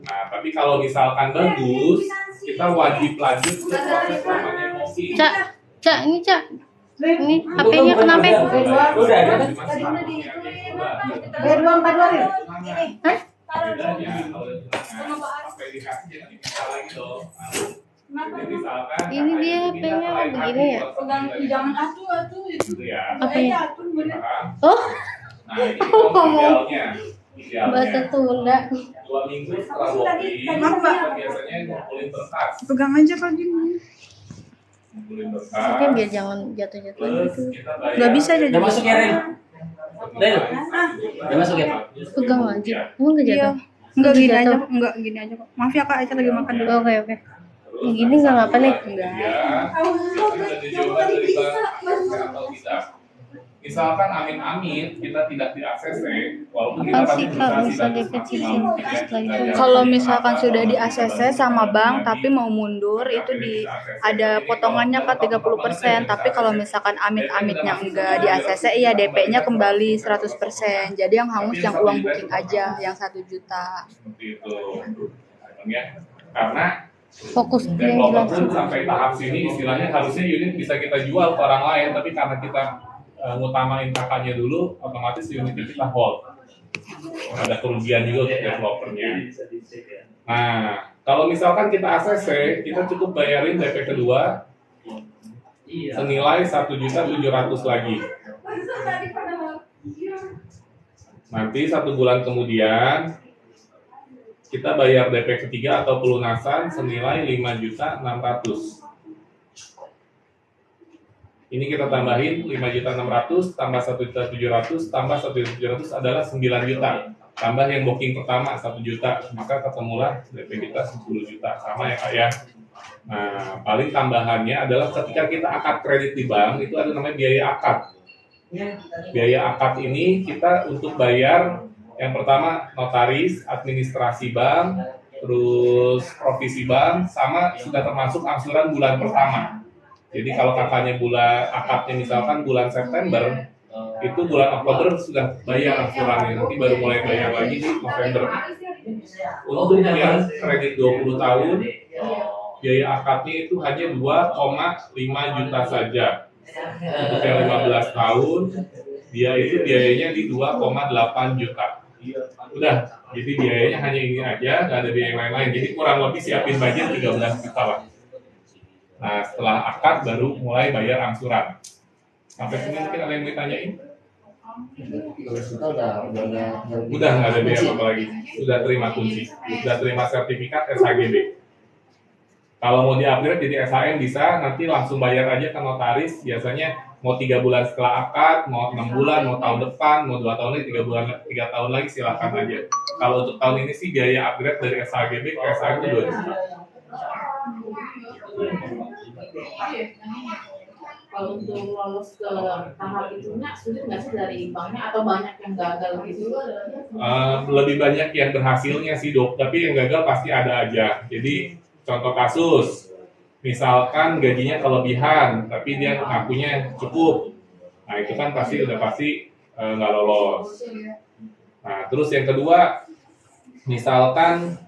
Nah, tapi kalau misalkan bagus, kita wajib lanjut ke proses namanya moki. Cak, ini Cak. Ini HP-nya kenapa? Udah ada. B242 ya? Hah? Bedanya kalau apa yang dikasih jadi bisa lagi dong. Jadi misalkan Ini dia HP-nya begini ya? Jangan atuh gitu ya. Apa ya? Paham? Oh, Nah, ini idealnya. bahasa Sunda. 2 minggu setelah walking, kita biasanya ngumpulin berkas. Pegang aja kalau gini. Ngumpulin berkas. Oke, biar jangan jatuh-jatuh Terus gitu. kita bayar. Nggak bisa jadi. Udah masuk ya, Ren? Udah masuk ya, Pak? Pegang aja. Emang gak Iya. jatuh? Enggak gini Jatuh. aja, enggak gini aja kok. Maaf ya Kak, Aisyah lagi makan dulu. Oke, oke. Gini nggak ngapa nih? Enggak. Sudah dicoba dari bank atau tidak. Misalkan amit-amit kita tidak di ACC, walaupun kita Apa pasti sih, Kak, berusaha bisa tidak dikecil maksimal, setelah tidak itu? ada Kalau yang misalkan apa, sudah di atau ACC tidak sama ada bank yang tapi mau mundur itu ada potongannya Kak 30%, tapi kalau misalkan amit-amitnya enggak di ACC ya DP-nya kembali 100%. Jadi yang hangus yang uang booking aja yang 1 juta. seperti itu. Ya. Karena Fokus dia yang developer jelasin. pun sampai tahap sini istilahnya harusnya unit bisa kita jual ke orang lain, tapi karena kita ngutamain kakaknya dulu, otomatis unitnya kita hold. Ada kerugian juga untuk developernya. Nah, kalau misalkan kita ACC, kita cukup bayarin DP kedua senilai 1.700.000 lagi. Nanti 1 bulan kemudian kita bayar DP ketiga atau pelunasan senilai 5.600.000. Ini kita tambahin 5.600.000 tambah 1.700.000 tambah 1.700.000 adalah 9 juta. Tambah yang booking pertama 1 juta, maka ketemulah DP kita 10 juta. Sama ya Kak ya. Nah, paling tambahannya adalah ketika kita akad kredit di bank, itu ada namanya biaya akad. Biaya akad ini kita untuk bayar yang pertama notaris, administrasi bank, terus provisi bank, sama sudah termasuk angsuran bulan pertama. Jadi kalau kakaknya bulan akadnya misalkan bulan September, itu bulan Oktober sudah bayar angsurannya, nanti baru mulai bayar lagi di November. Untuk yang kredit 20 tahun, biaya akadnya itu hanya 2,5 juta saja. Untuk yang 15 tahun, dia itu biayanya di 2,8 juta. Udah, jadi biayanya hanya ini aja, nggak ada biaya yang lain-lain. Jadi kurang lebih siapin budget 13 juta lah. Nah, setelah akad baru mulai bayar angsuran. Sampai sini mungkin ada yang mau ditanyain? Kita Udah nggak ada biaya apa lagi. Sudah terima kunci, sudah terima sertifikat SHGB. Kalau mau di-upgrade jadi SHM bisa, nanti langsung bayar aja ke notaris. Biasanya mau 3 bulan setelah akad, mau 6 bulan, mau tahun depan, mau 2 tahun lagi, 3 tahun lagi silakan aja. Kalau untuk tahun ini sih biaya upgrade dari SHGB ke SHM itu 2 juta. Kalau untuk lolos ke tahap itunya sulit nggak sih dari banknya atau banyak yang gagal gitu? Lebih banyak yang berhasilnya sih dok, tapi yang gagal pasti ada aja. Jadi contoh kasus, misalkan gajinya kelebihan, tapi dia ngakunya cukup, nah itu kan udah pasti nggak lolos. Nah terus yang kedua, misalkan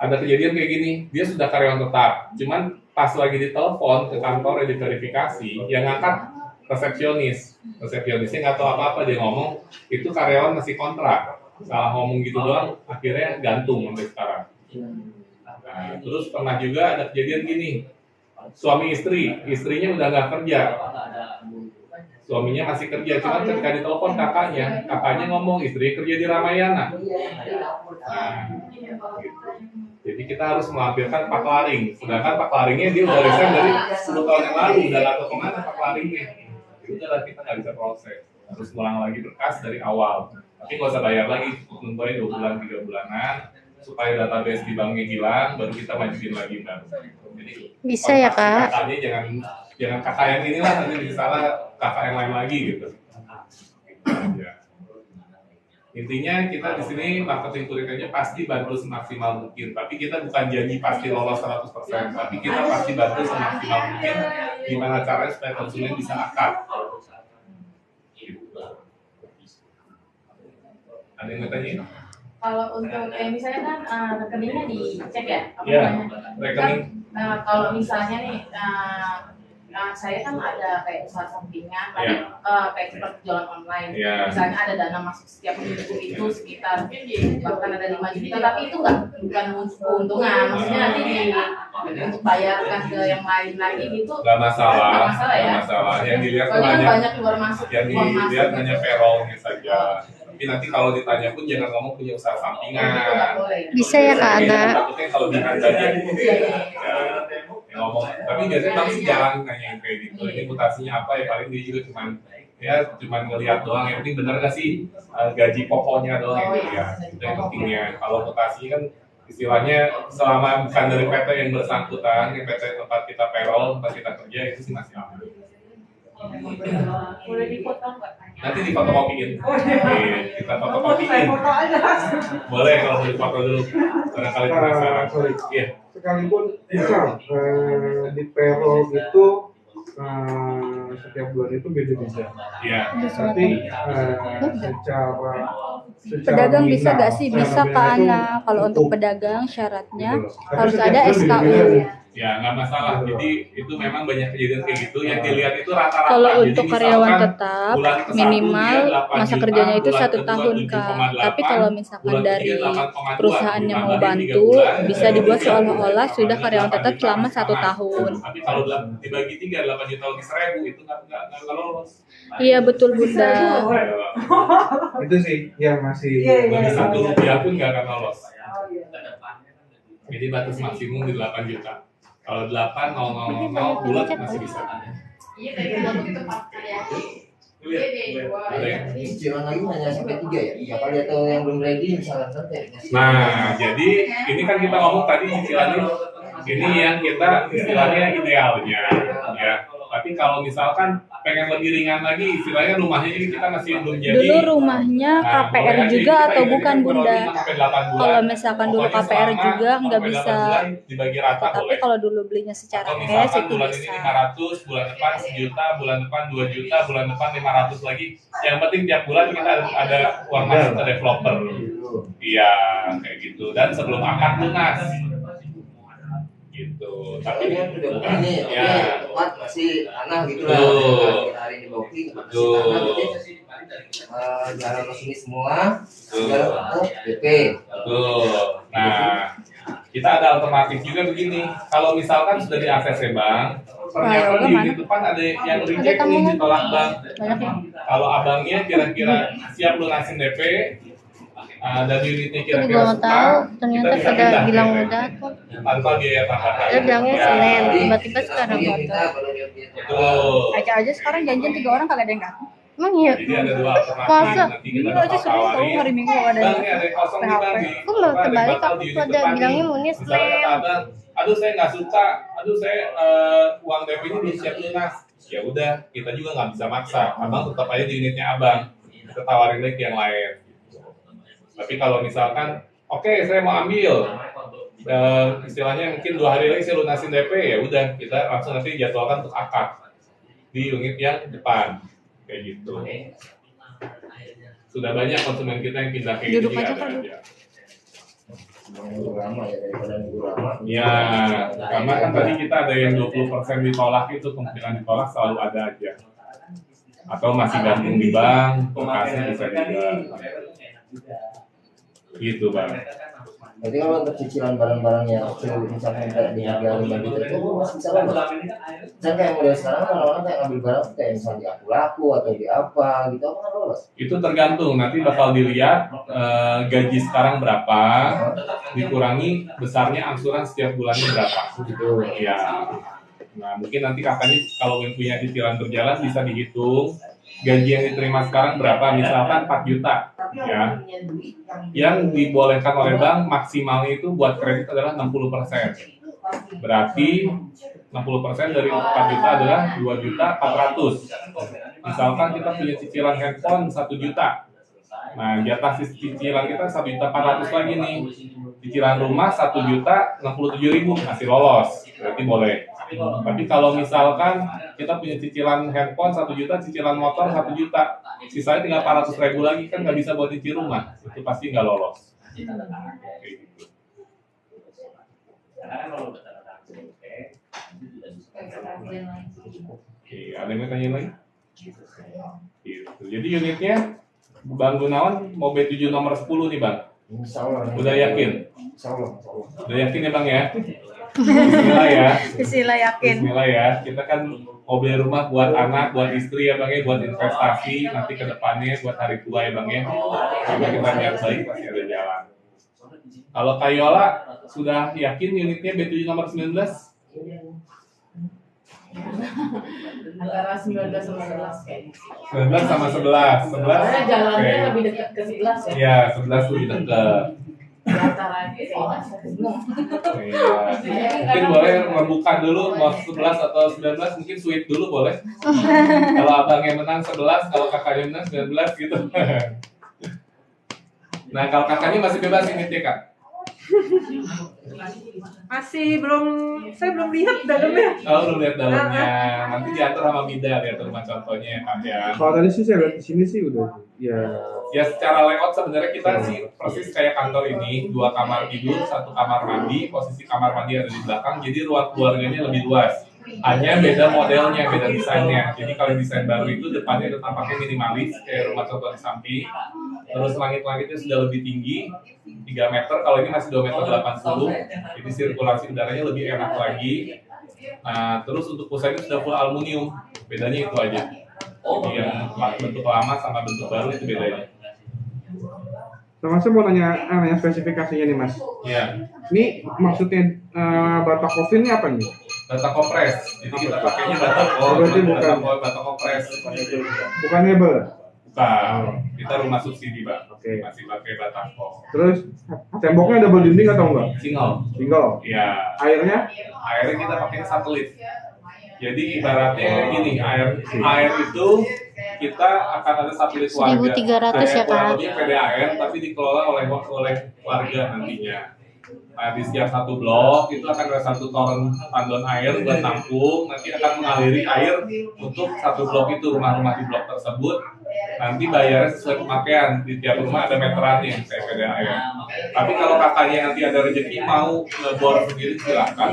ada kejadian kayak gini, dia sudah karyawan tetap, cuman pas lagi ditelepon ke kantor diverifikasi, yang ngangkat resepsionisnya nggak tahu apa-apa, dia ngomong itu karyawan masih kontrak, salah ngomong gitu doang, akhirnya gantung sampai sekarang. Nah, terus pernah juga ada kejadian gini, suami istrinya udah nggak kerja, suaminya masih kerja, cuman ketika ditelepon kakaknya ngomong istrinya kerja di Ramayana. Nah, gitu. Jadi kita harus melampirkan Pak Laring, sedangkan Pak Laringnya dia udah resign dari 10 tahun yang lalu, udah nggak tahu kemana Pak Laringnya. Jadi udahlah kita nggak bisa proses, harus ulang lagi berkas dari awal. Tapi nggak usah bayar lagi, nunggu aja 2 bulan 3 bulanan supaya database di banknya hilang, baru kita majuin lagi baru. Jadi Bisa ya, Kak? kakaknya jangan kakak yang inilah, nanti bisa salah kakak yang lain lagi gitu. Ya. Intinya kita di sini marketing kulinernya pasti bantu semaksimal mungkin, tapi kita bukan janji pasti lolos 100%, tapi kita pasti bantu semaksimal mungkin gimana caranya supaya konsumen bisa akad. Ada yang mau tanya? Kalau untuk misalnya kan rekeningnya dicek ya? Iya, rekening. Kalau misalnya nih saya kan ada kayak usaha sampingan, tapi kayak seperti jualan online. Misalnya ada dana masuk setiap minggu itu sekitar bahkan ada 5 juta, tapi itu bukan keuntungan. Maksudnya nanti untuk bayarkan ke yang lain lagi gitu. Nggak masalah. Nggak masalah ya. Nggak masalah. Yang dilihat Soalnya banyak keluar masuk. Yang dilihat hanya payroll-nya saja. Tapi nanti kalau ditanya pun jangan ngomong punya usaha sampingan. Bisa ya, Kak Ana? Takutnya kalau ditanya ya ngomong, tapi biasanya bang sih jarang nanya kayak gitu. Ini mutasinya apa ya, paling dia juga cuman ngelihat doang. Yang penting bener gak sih gaji pokoknya doang ya. Itu yang pentingnya. Kalau mutasi kan istilahnya selama bukan dari PT yang bersangkutan, yang PT tempat kita payroll, tempat kita kerja itu sih masih aman. Boleh dipotong nggak? Nanti difotokopiin. Kita fotokopiin. Boleh kalau mau difoto dulu. Barangkali penasaran. Iya. Sekalipun misal di payroll itu setiap bulan itu beda-beda. Iya. Tapi secara Pedagang bisa nominal, gak sih? Bisa nominal Kak itu Ana. Kalau untuk cukup. pedagang syaratnya Gitu loh. Tapi harus setiap ada bulan SKU. beda-beda. Ya nggak masalah. Jadi itu memang banyak kejadian kayak gitu. Yang dilihat itu rata-rata. Kalau Jadi untuk misalkan karyawan tetap bulan ke-1 minimal dia 8 masa juta, kerjanya itu bulan 1 kedua tahun 7,8, Kak. Tapi kalau misalkan bulan dari ketiga 8,2, perusahaannya mau ditambahin 3 bantu, bulan, bisa jadi dibuat dia seolah-olah sudah 8 karyawan tetap juta selama sama. 1 tahun. Tapi kalau dibagi 3, 8 juta lebih 1.000 itu nggak lolos. Iya betul Bunda. Itu sih yang masih Lebih 1 rupiah pun nggak akan lolos. Jadi batas maksimum di 8 juta. Kalau 8.000 bulan masih bisa. Iya, kayak gitu pakai ya. Ada ya? cicilan lagi hanya sampai 3 ya? Iya kali atau yang belum ready misalkan nanti. Nah, jadi ini kan kita ngomong tadi istilahnya ini yang kita istilahnya idealnya ya. Tapi kalau misalkan pengen lebih ringan lagi, istilahnya rumahnya ini kita masih belum jadi. Dulu rumahnya KPR juga atau bukan Bunda? Kalau misalkan dulu KPR juga nggak bisa. Dibagi rata Tapi boleh. kalau dulu belinya secara Atau cash misalkan itu bulan ini bisa. 500, bulan depan 1 juta, bulan depan 2 juta, bulan depan 500 lagi. Yang penting tiap bulan kita ada uang masuk ke developer. Iya, kayak gitu. Dan sebelum akad lunas. Gitu. Tapi Tapi kan udah bukan nih, ya. tempat masih tanah gitu lah. Betul. Kita hari ini booking masih Betul. tanah gitu. Jalan resmi semua, Betul. jalan untuk DP. Betul. Nah, kita ada alternatif juga begini. Kalau misalkan sudah di ACC Bang, ternyata di unit depan ada yang reject nih, ditolak Bang. Banyak ya. Kalau abangnya kira-kira siap lunasin DP, dan unitnya Aku kira-kira juga nggak suka, tahu, kita ternyata bisa pada pindah, bilang ya, udah tuh. tanpa biaya tambahan. Dia bilangnya Ya. Senin, tiba-tiba sekarang Dia batal. minta kalau dia Betul. Aja aja sekarang janjian 3 orang kagak ada yang datang. Emang iya? Jadi ada dua alternatif. Masa? Nanti kita Ini aja bakal sering tahu tawarin. hari Minggu ada Bang, ini ada yang kosong nih Bang. PHP. Nih. Aku malah Apa, ada yang terbalik, batal aku di unit pada depan bilangnya nih. maunya Misalnya Senin. kata abang, aduh saya nggak suka, aduh saya uang DP-nya belum siap lunas. Ya udah, kita juga nggak bisa maksa. Abang tetap aja di unitnya abang. Kita tawarin lagi yang lain. Tapi kalau misalkan, oke saya mau ambil, istilahnya mungkin 2 hari lagi saya lunasin DP, ya udah kita langsung nanti jadwalkan untuk akad di unit yang depan, kayak gitu. Sudah banyak konsumen kita yang pindah kayak Duduk gini, aja, ada Kak, aja. minggu lama ya daripada minggu lama. Ya, karena kan tadi kita ada yang 20% ditolak, itu kemungkinan ditolak selalu ada aja. Atau masih gantung di bank, lokasi bisa juga. Gitu Bang. Berarti kalau untuk cicilan barang-barang yang kecil misalkan kayak di harga 5 juta itu masih bisa lolos. Misalkan kayak model sekarang kan orang-orang kayak ngambil barang kayak misalnya di aku laku atau di apa gitu, apa kan lolos? Itu tergantung, nanti bakal dilihat gaji sekarang berapa, dikurangi besarnya angsuran setiap bulannya berapa. Gitu. Ya. Nah, mungkin nanti kakaknya kalau punya cicilan berjalan bisa dihitung gaji yang diterima sekarang berapa, misalkan 4 juta ya. Yang dibolehkan oleh bank maksimalnya itu buat kredit adalah 60%. Berarti 60% dari 4 juta adalah 2 juta 400. Misalkan kita punya cicilan handphone 1 juta. Nah, di atas cicilan kita 1 juta 400 lagi nih. Cicilan rumah 1 juta 67.000 masih lolos. Berarti boleh. Tapi kalau misalkan kita punya cicilan handphone 1 juta, cicilan motor 1 juta, sisanya tinggal 400.000 lagi, kan nggak bisa buat cicil rumah, itu pasti nggak lolos. Kayak gitu. Oke, ada yang mau tanya lagi? Gitu. Jadi unitnya Bang Gunawan mau B7 nomor 10 nih Bang. Insya Allah. Udah yakin? Insya Allah. Insya Allah. Udah yakin ya Bang ya? Bismillah ya. Bismillah yakin. Bismillah ya. Kita kan mau beli rumah buat anak, buat istri ya Bang ya, buat investasi nanti ke depannya, buat hari tua ya Bang ya. Kalau kita niat baik pasti ada jalan. Kalau Kayola sudah yakin unitnya B7 nomor 19? Antara 19 sama 11 kayaknya. 19 sama 11. 11. Karena jalannya Oke. lebih dekat ke 11 ya. Iya, 11 lebih dekat. Di antara itu saya bingung. Iya. Mungkin boleh membuka dulu mau 11 atau 19, mungkin sweet dulu boleh. Kalau abangnya menang 11, kalau kakaknya menang 19 gitu. Nah, kalau kakaknya masih bebas unitnya Kak? Masih belum, saya belum lihat dalamnya. Kalau belum lihat dalamnya, nanti diatur sama Mida, diatur rumah contohnya ya Kak ya. Kalau tadi sih saya lihat di sini sih udah ya Ya secara layout sebenarnya kita sih persis kayak kantor ini, 2 kamar tidur, 1 kamar mandi, posisi kamar mandi ada di belakang, jadi ruang keluarganya lebih luas. Hanya beda modelnya, beda desainnya. Jadi kalau desain baru itu depannya tetap pakai minimalis kayak rumah contoh di samping. Terus langit-langitnya sudah lebih tinggi, 3 meter. Kalau ini masih 2 meter 80. Jadi sirkulasi udaranya lebih enak lagi. Nah, terus untuk pusatnya sudah full aluminium. Bedanya itu aja. Jadi yang bentuk lama sama bentuk baru itu bedanya. Nah, Mas, saya mau nanya spesifikasinya nih Mas. Ya, Ini maksudnya bata coffin ini apa nih? data kompres. Jadi kita pakainya data Berarti bukan. data kompres. Bukan hebel. Bukan. Kita rumah subsidi, Bang. Oke. Masih pakai batako. Terus temboknya double dinding atau enggak? Single. Single. Iya. Airnya? Airnya kita pakai satelit. Jadi ibaratnya gini, air itu kita akan ada satelit warga. 1.300 ya, kurang Kak? lebih PDAM tapi dikelola oleh warga nantinya. Nah, di setiap satu blok itu akan ada 1 toren tandon air buat nampung, nanti akan mengaliri air untuk 1 blok itu, rumah-rumah di blok tersebut nanti bayarnya sesuai pemakaian. Di tiap rumah ada meterannya kayak PDAM. Tapi kalau kakaknya nanti ada rezeki mau ngebor sendiri silakan.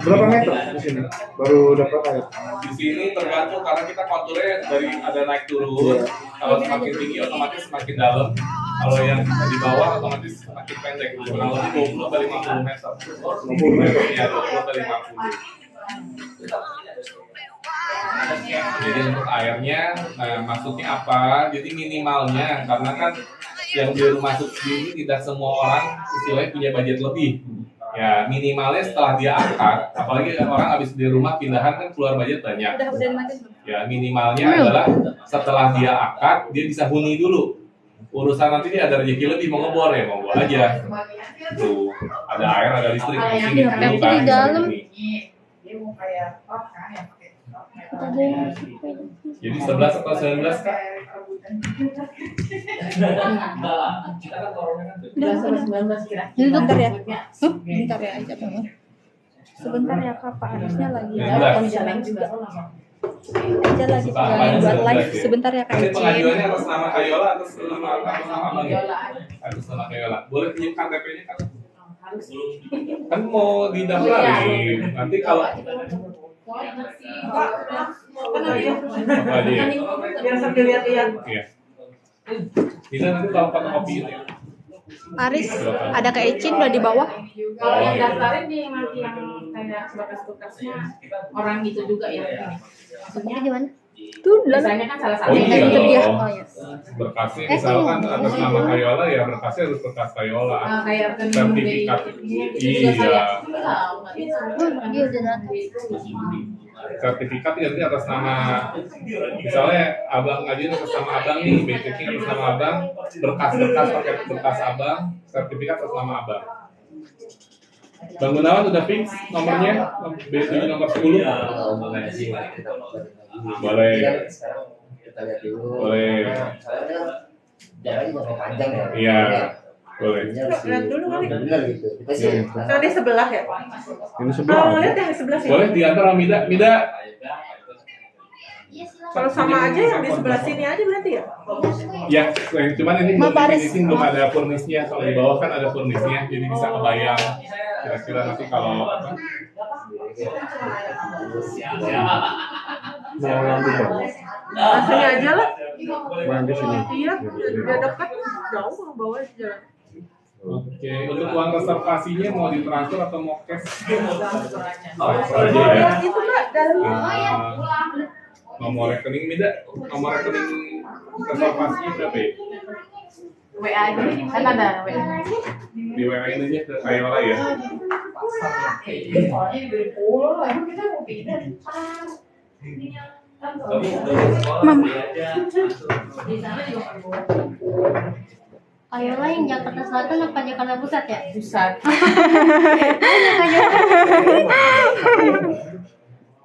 Berapa meter di sini? Baru dapat air. Di sini tergantung karena kita konturnya dari ada naik turun. Kalau semakin tinggi otomatis semakin dalam. Kalau yang di bawah otomatis semakin pendek. Kurang lebih 20 kali 50 meter. 20 meter ya 20 kali 50. Jadi untuk airnya maksudnya apa? Jadi minimalnya karena kan yang di rumah subsidi ini tidak semua orang istilahnya punya budget lebih. Ya minimalnya setelah dia akad, apalagi orang habis di rumah pindahan kan keluar budget banyak. Ya minimalnya adalah setelah dia akad dia bisa huni dulu. Urusan nanti dia ada rezeki lebih mau ngebor ya mau aja. Tuh ada air ada listrik di sini. Di dalam. Jadi 11 atau 19 Kak? Bentar ya. Bentar ya aja Bang. Sebentar ya Kak, Pak Arisnya lagi jalan juga. Aja lagi buat live sebentar ya Kak Ini Icin. pengajuannya atas nama Kayola atas nama Abang ya? Atas nama Kayola. Boleh pinjam KTP-nya Kak? Kan mau didaftarin. Nanti kalau apa dia? Biar sambil lihat-lihat. Iya. Bisa nanti kalau fotokopi itu ya. Aris, ada Kak Icin udah di bawah. Kalau yang daftarin di nanti yang kayak bekas-bekasnya orang gitu juga ya ini. Maksudnya Di mana? Tuh, biasanya kan salah satu Oh, yang iya gitu dong. dia. Oh ya. Berkasnya misalkan atas nama Kayola ya berkasnya harus berkas Kayola. Kayak rekening Sertifikat. Iya. Dia udah nanti. Sertifikat nanti atas nama misalnya abang ngajuin atas nama abang nih, basicnya atas nama abang, berkas-berkas pakai berkas abang, sertifikat atas nama abang. Bang Gunawan udah fix nomornya B7 nomor 10. Boleh. Kita lihat dulu. Boleh. Jalannya jangan panjang ya. Iya. Boleh. Lihat dulu kali. Benar gitu. Kita sih. Kalau di sebelah ya? Ini sebelah. Kalau ngeliat yang di sebelah sini. Boleh diantar sama Mida. Mida. Kalau sama aja yang di sebelah sini aja berarti ya? Ya, cuman ini belum definisin, belum ada furnisnya. Kalau di bawah kan ada furnisnya, jadi bisa kebayang. Kira-kira nanti kalau Mau lanjut Bang? Langsung aja lah. Bang di sini. Iya, udah dekat. Jauh ke bawah jalan. Oke, untuk uang reservasinya mau ditransfer atau mau cash? Transfer aja Oh, ya. yang itu Mbak, dalam. Nomor rekening Mida, nomor rekening reservasinya berapa ya? WA aja kan ada WA. Di WA ini aja ke Kayola ya. Ayolah yang Jakarta Selatan apa Jakarta Pusat ya? Pusat.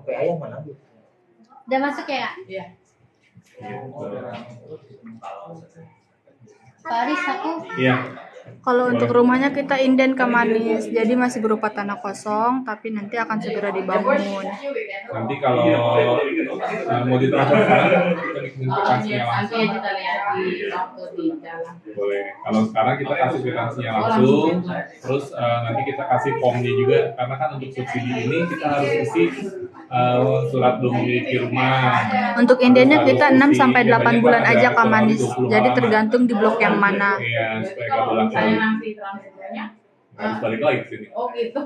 Oke, ayah mana? Udah masuk ya? Iya. Pak Aris aku. Iya. Kalau untuk rumahnya kita inden ke Manis, jadi masih berupa tanah kosong, tapi nanti akan segera dibangun. Nanti kalau mau ditransfer sekarang kita bikin kwitansinya Nanti langsung. kita lihat di waktu di jalan. Boleh. Kalau sekarang kita kasih kwitansinya langsung, terus nanti kita kasih formnya juga, karena kan untuk subsidi ini kita harus isi surat belum memiliki rumah. Untuk indennya Harus kita 6 isi, sampai 8 biasanya bulan ada aja Kak kurang lebih Manis. 20 Jadi halaman. tergantung di blok yang mana. Iya, supaya nggak Kalau bolak misalnya balik. nanti transfernya, Harus balik lagi ke sini. oh gitu.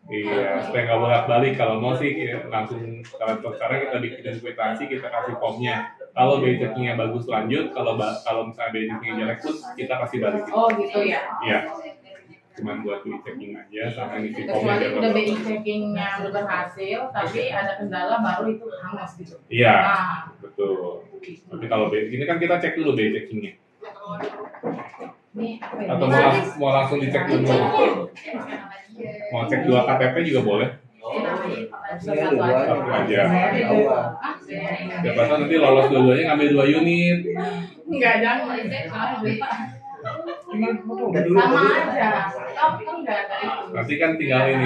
Iya, supaya nggak bolak balik. Kalau mau sih ya, langsung sekarang kita bikin kwitansi, kita kasih formnya. Kalau BI checkingnya bagus lanjut, kalau misalnya BI checkingnya jelek pun kita kasih balik. Oh gitu ya. Iya. Cuman buat BI checking aja sama ngisi formnya. Kecuali biar udah bagus. BI checkingnya udah berhasil, tapi ada kendala baru itu hangus gitu. Iya, Nah, betul. Tapi kalau BI ini kan kita cek dulu BI checkingnya. ini apa ya? Atau mau langsung dicek dulu. Mau cek 2 KTP juga boleh. Satu aja. Satu aja. Siapa tahu nanti lolos dua-duanya ngambil 2 unit. Enggak jangan soalnya beda. Udah dulu. Sama aja. Tapi kan enggak ada itu. Nanti kan tinggal ini.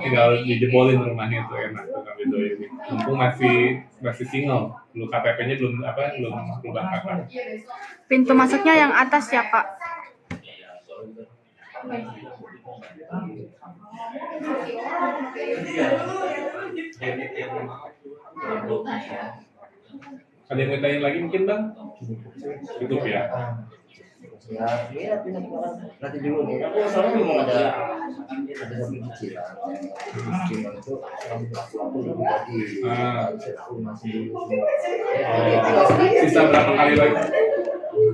Tinggal dijebolin rumahnya itu enak tuh ngambil bedoin. Mumpung masih single, belum KTP-nya belum berubah kakak. Pintu masuknya yang atas ya, Pak. Ada yang mau tanya lagi mungkin Bang? Cukup ya. Ya, iya pindah keluar. Nanti dulu nih. Aku soalnya memang ada sapi cicilan. Cicilan itu aku udah bagi. Aku masih dulu. Sisa berapa kali lagi?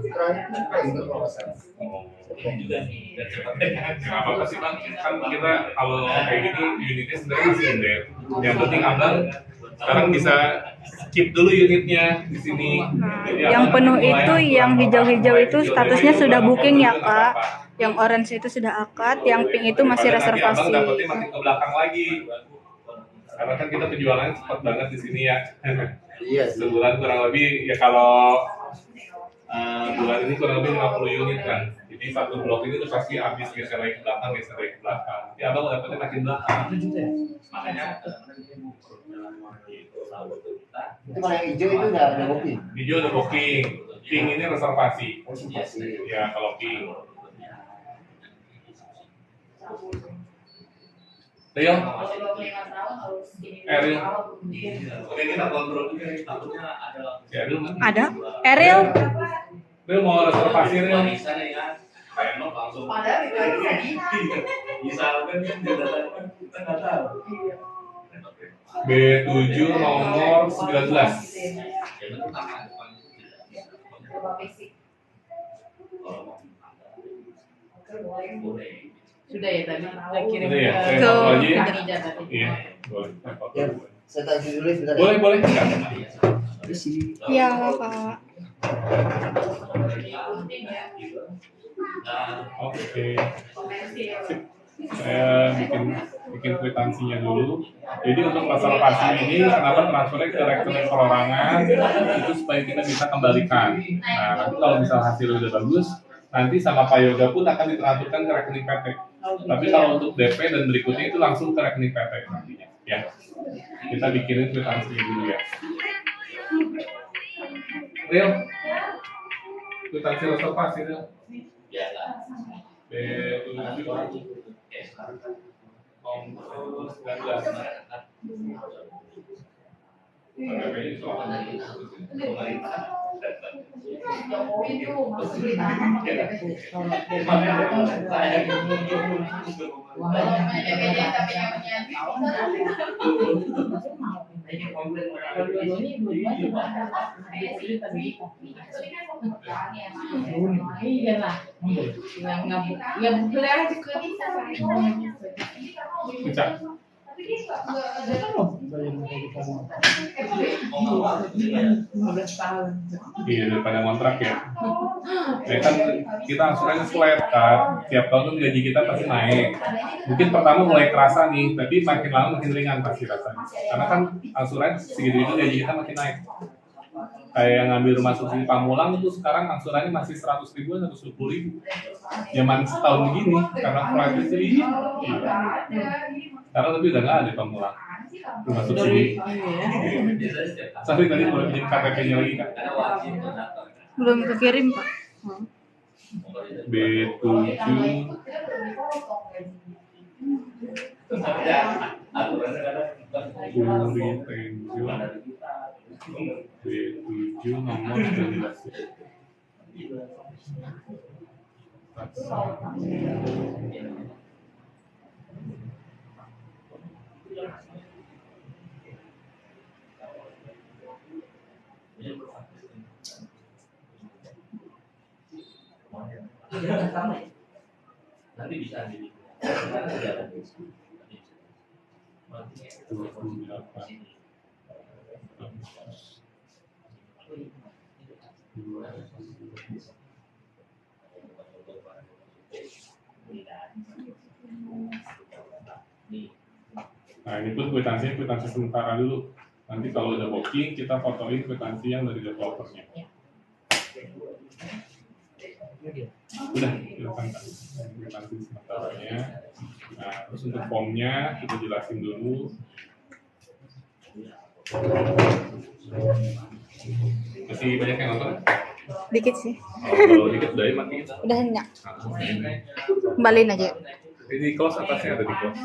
Terakhir itu kalau nggak salah. Nggak apa-apa sih Bang, kan kita kalau kayak gini unitnya sebenarnya masih gede. Yang penting Abang sekarang bisa skip dulu unitnya di sini. Jadi Yang Abang penuh mulai itu, yang hijau-hijau itu statusnya sudah booking ya, Kak. Yang orange itu sudah akad, yang pink itu masih Daripada nanti reservasi. Abang dapetnya makin ke belakang lagi. Karena kan kita penjualannya cepat banget di sini ya. Iya sih. Sebulan kurang lebih ya kalau bulan ini kurang lebih 50 unit kan. Jadi satu blok ini tuh pasti habis geser lagi ke belakang. Nanti Abang dapetnya makin belakang. Makanya Itu kalau yang hijau itu udah ada booking. hijau udah booking, pink ini reservasi. Masih. Ya kalau pink. Rio, Ariel, oke kita kontrol juga nih takutnya ada. Ya Ariel mana? Ada? Ariel? Rio mau reservasi Rio? Padahal itu aja tadi. Misalkan kita nggak tahu. B7 nomor 19. Sudah ya tadi saya kirim Sudah ya? Saya ke foto aja ya? Rija tadi. Iya, boleh. Saya foto Ya, dulu. saya tanya dulu sebentar. Boleh. Iya, Kak. Oke. Saya bikin kwitansinya dulu. Jadi untuk reservasi ini kenapa transfernya ke rekening perorangan itu supaya kita bisa kembalikan. Nah, nanti kalau misal hasilnya udah bagus, nanti sama Pak Yoga pun akan ditransferkan ke rekening PT. Tapi kalau untuk DP dan berikutnya itu langsung ke rekening PT nantinya. Ya, kita bikinin kwitansinya dulu ya. Real, kwitansi reservasi Real. B7 nomor 19. Jokowi itu masuk iya lah, yang boleh aja ke Bisa. 15 tahun. Iya, daripada ngontrak ya. Ya kan kita asuransi flat kan, tiap tahun tuh gaji kita pasti naik. Mungkin pertama mulai kerasa nih, tapi makin lama makin ringan pasti rasanya. Karena kan asuransi segitu itu gaji kita makin naik. Kayak yang ngambil rumah subsidi Pamulang itu sekarang angsurannya masih 100 ribuan atau 10 ribu. Zaman setahun begini, karena flat itu iya. Sekarang tapi udah nggak ada Pamulang rumah subsidi. Sorry tadi boleh pinjam KTP-nya lagi Kak? Belum kekirim, Pak. B7 Puri Tenjo B7 nomor 19. Nanti bisa di Nah ini pun kwitansi sementara dulu. Nanti kalau udah booking kita fotoin kwitansi yang dari developernya. Udah, silakan Kak. Kwitansi sementaranya. Nah terus untuk formnya kita jelasin dulu. Masih banyak yang nonton? Dikit sih. Oh, kalau dikit udah mati. Udah enggak. Kembaliin aja. Di close atasnya ada di close.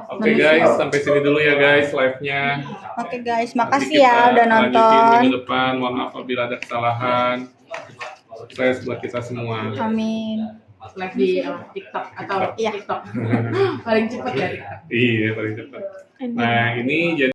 Oke guys, sampai sini dulu ya guys live-nya. Oke guys, Nanti makasih kita ya udah lanjutin nonton. minggu depan. Mohon maaf apabila ada kesalahan. Sukses buat kita semua. Amin. Live di TikTok atau Iya. TikTok. Paling cepat ya TikTok. Iya, paling cepat. Nah, ini jadi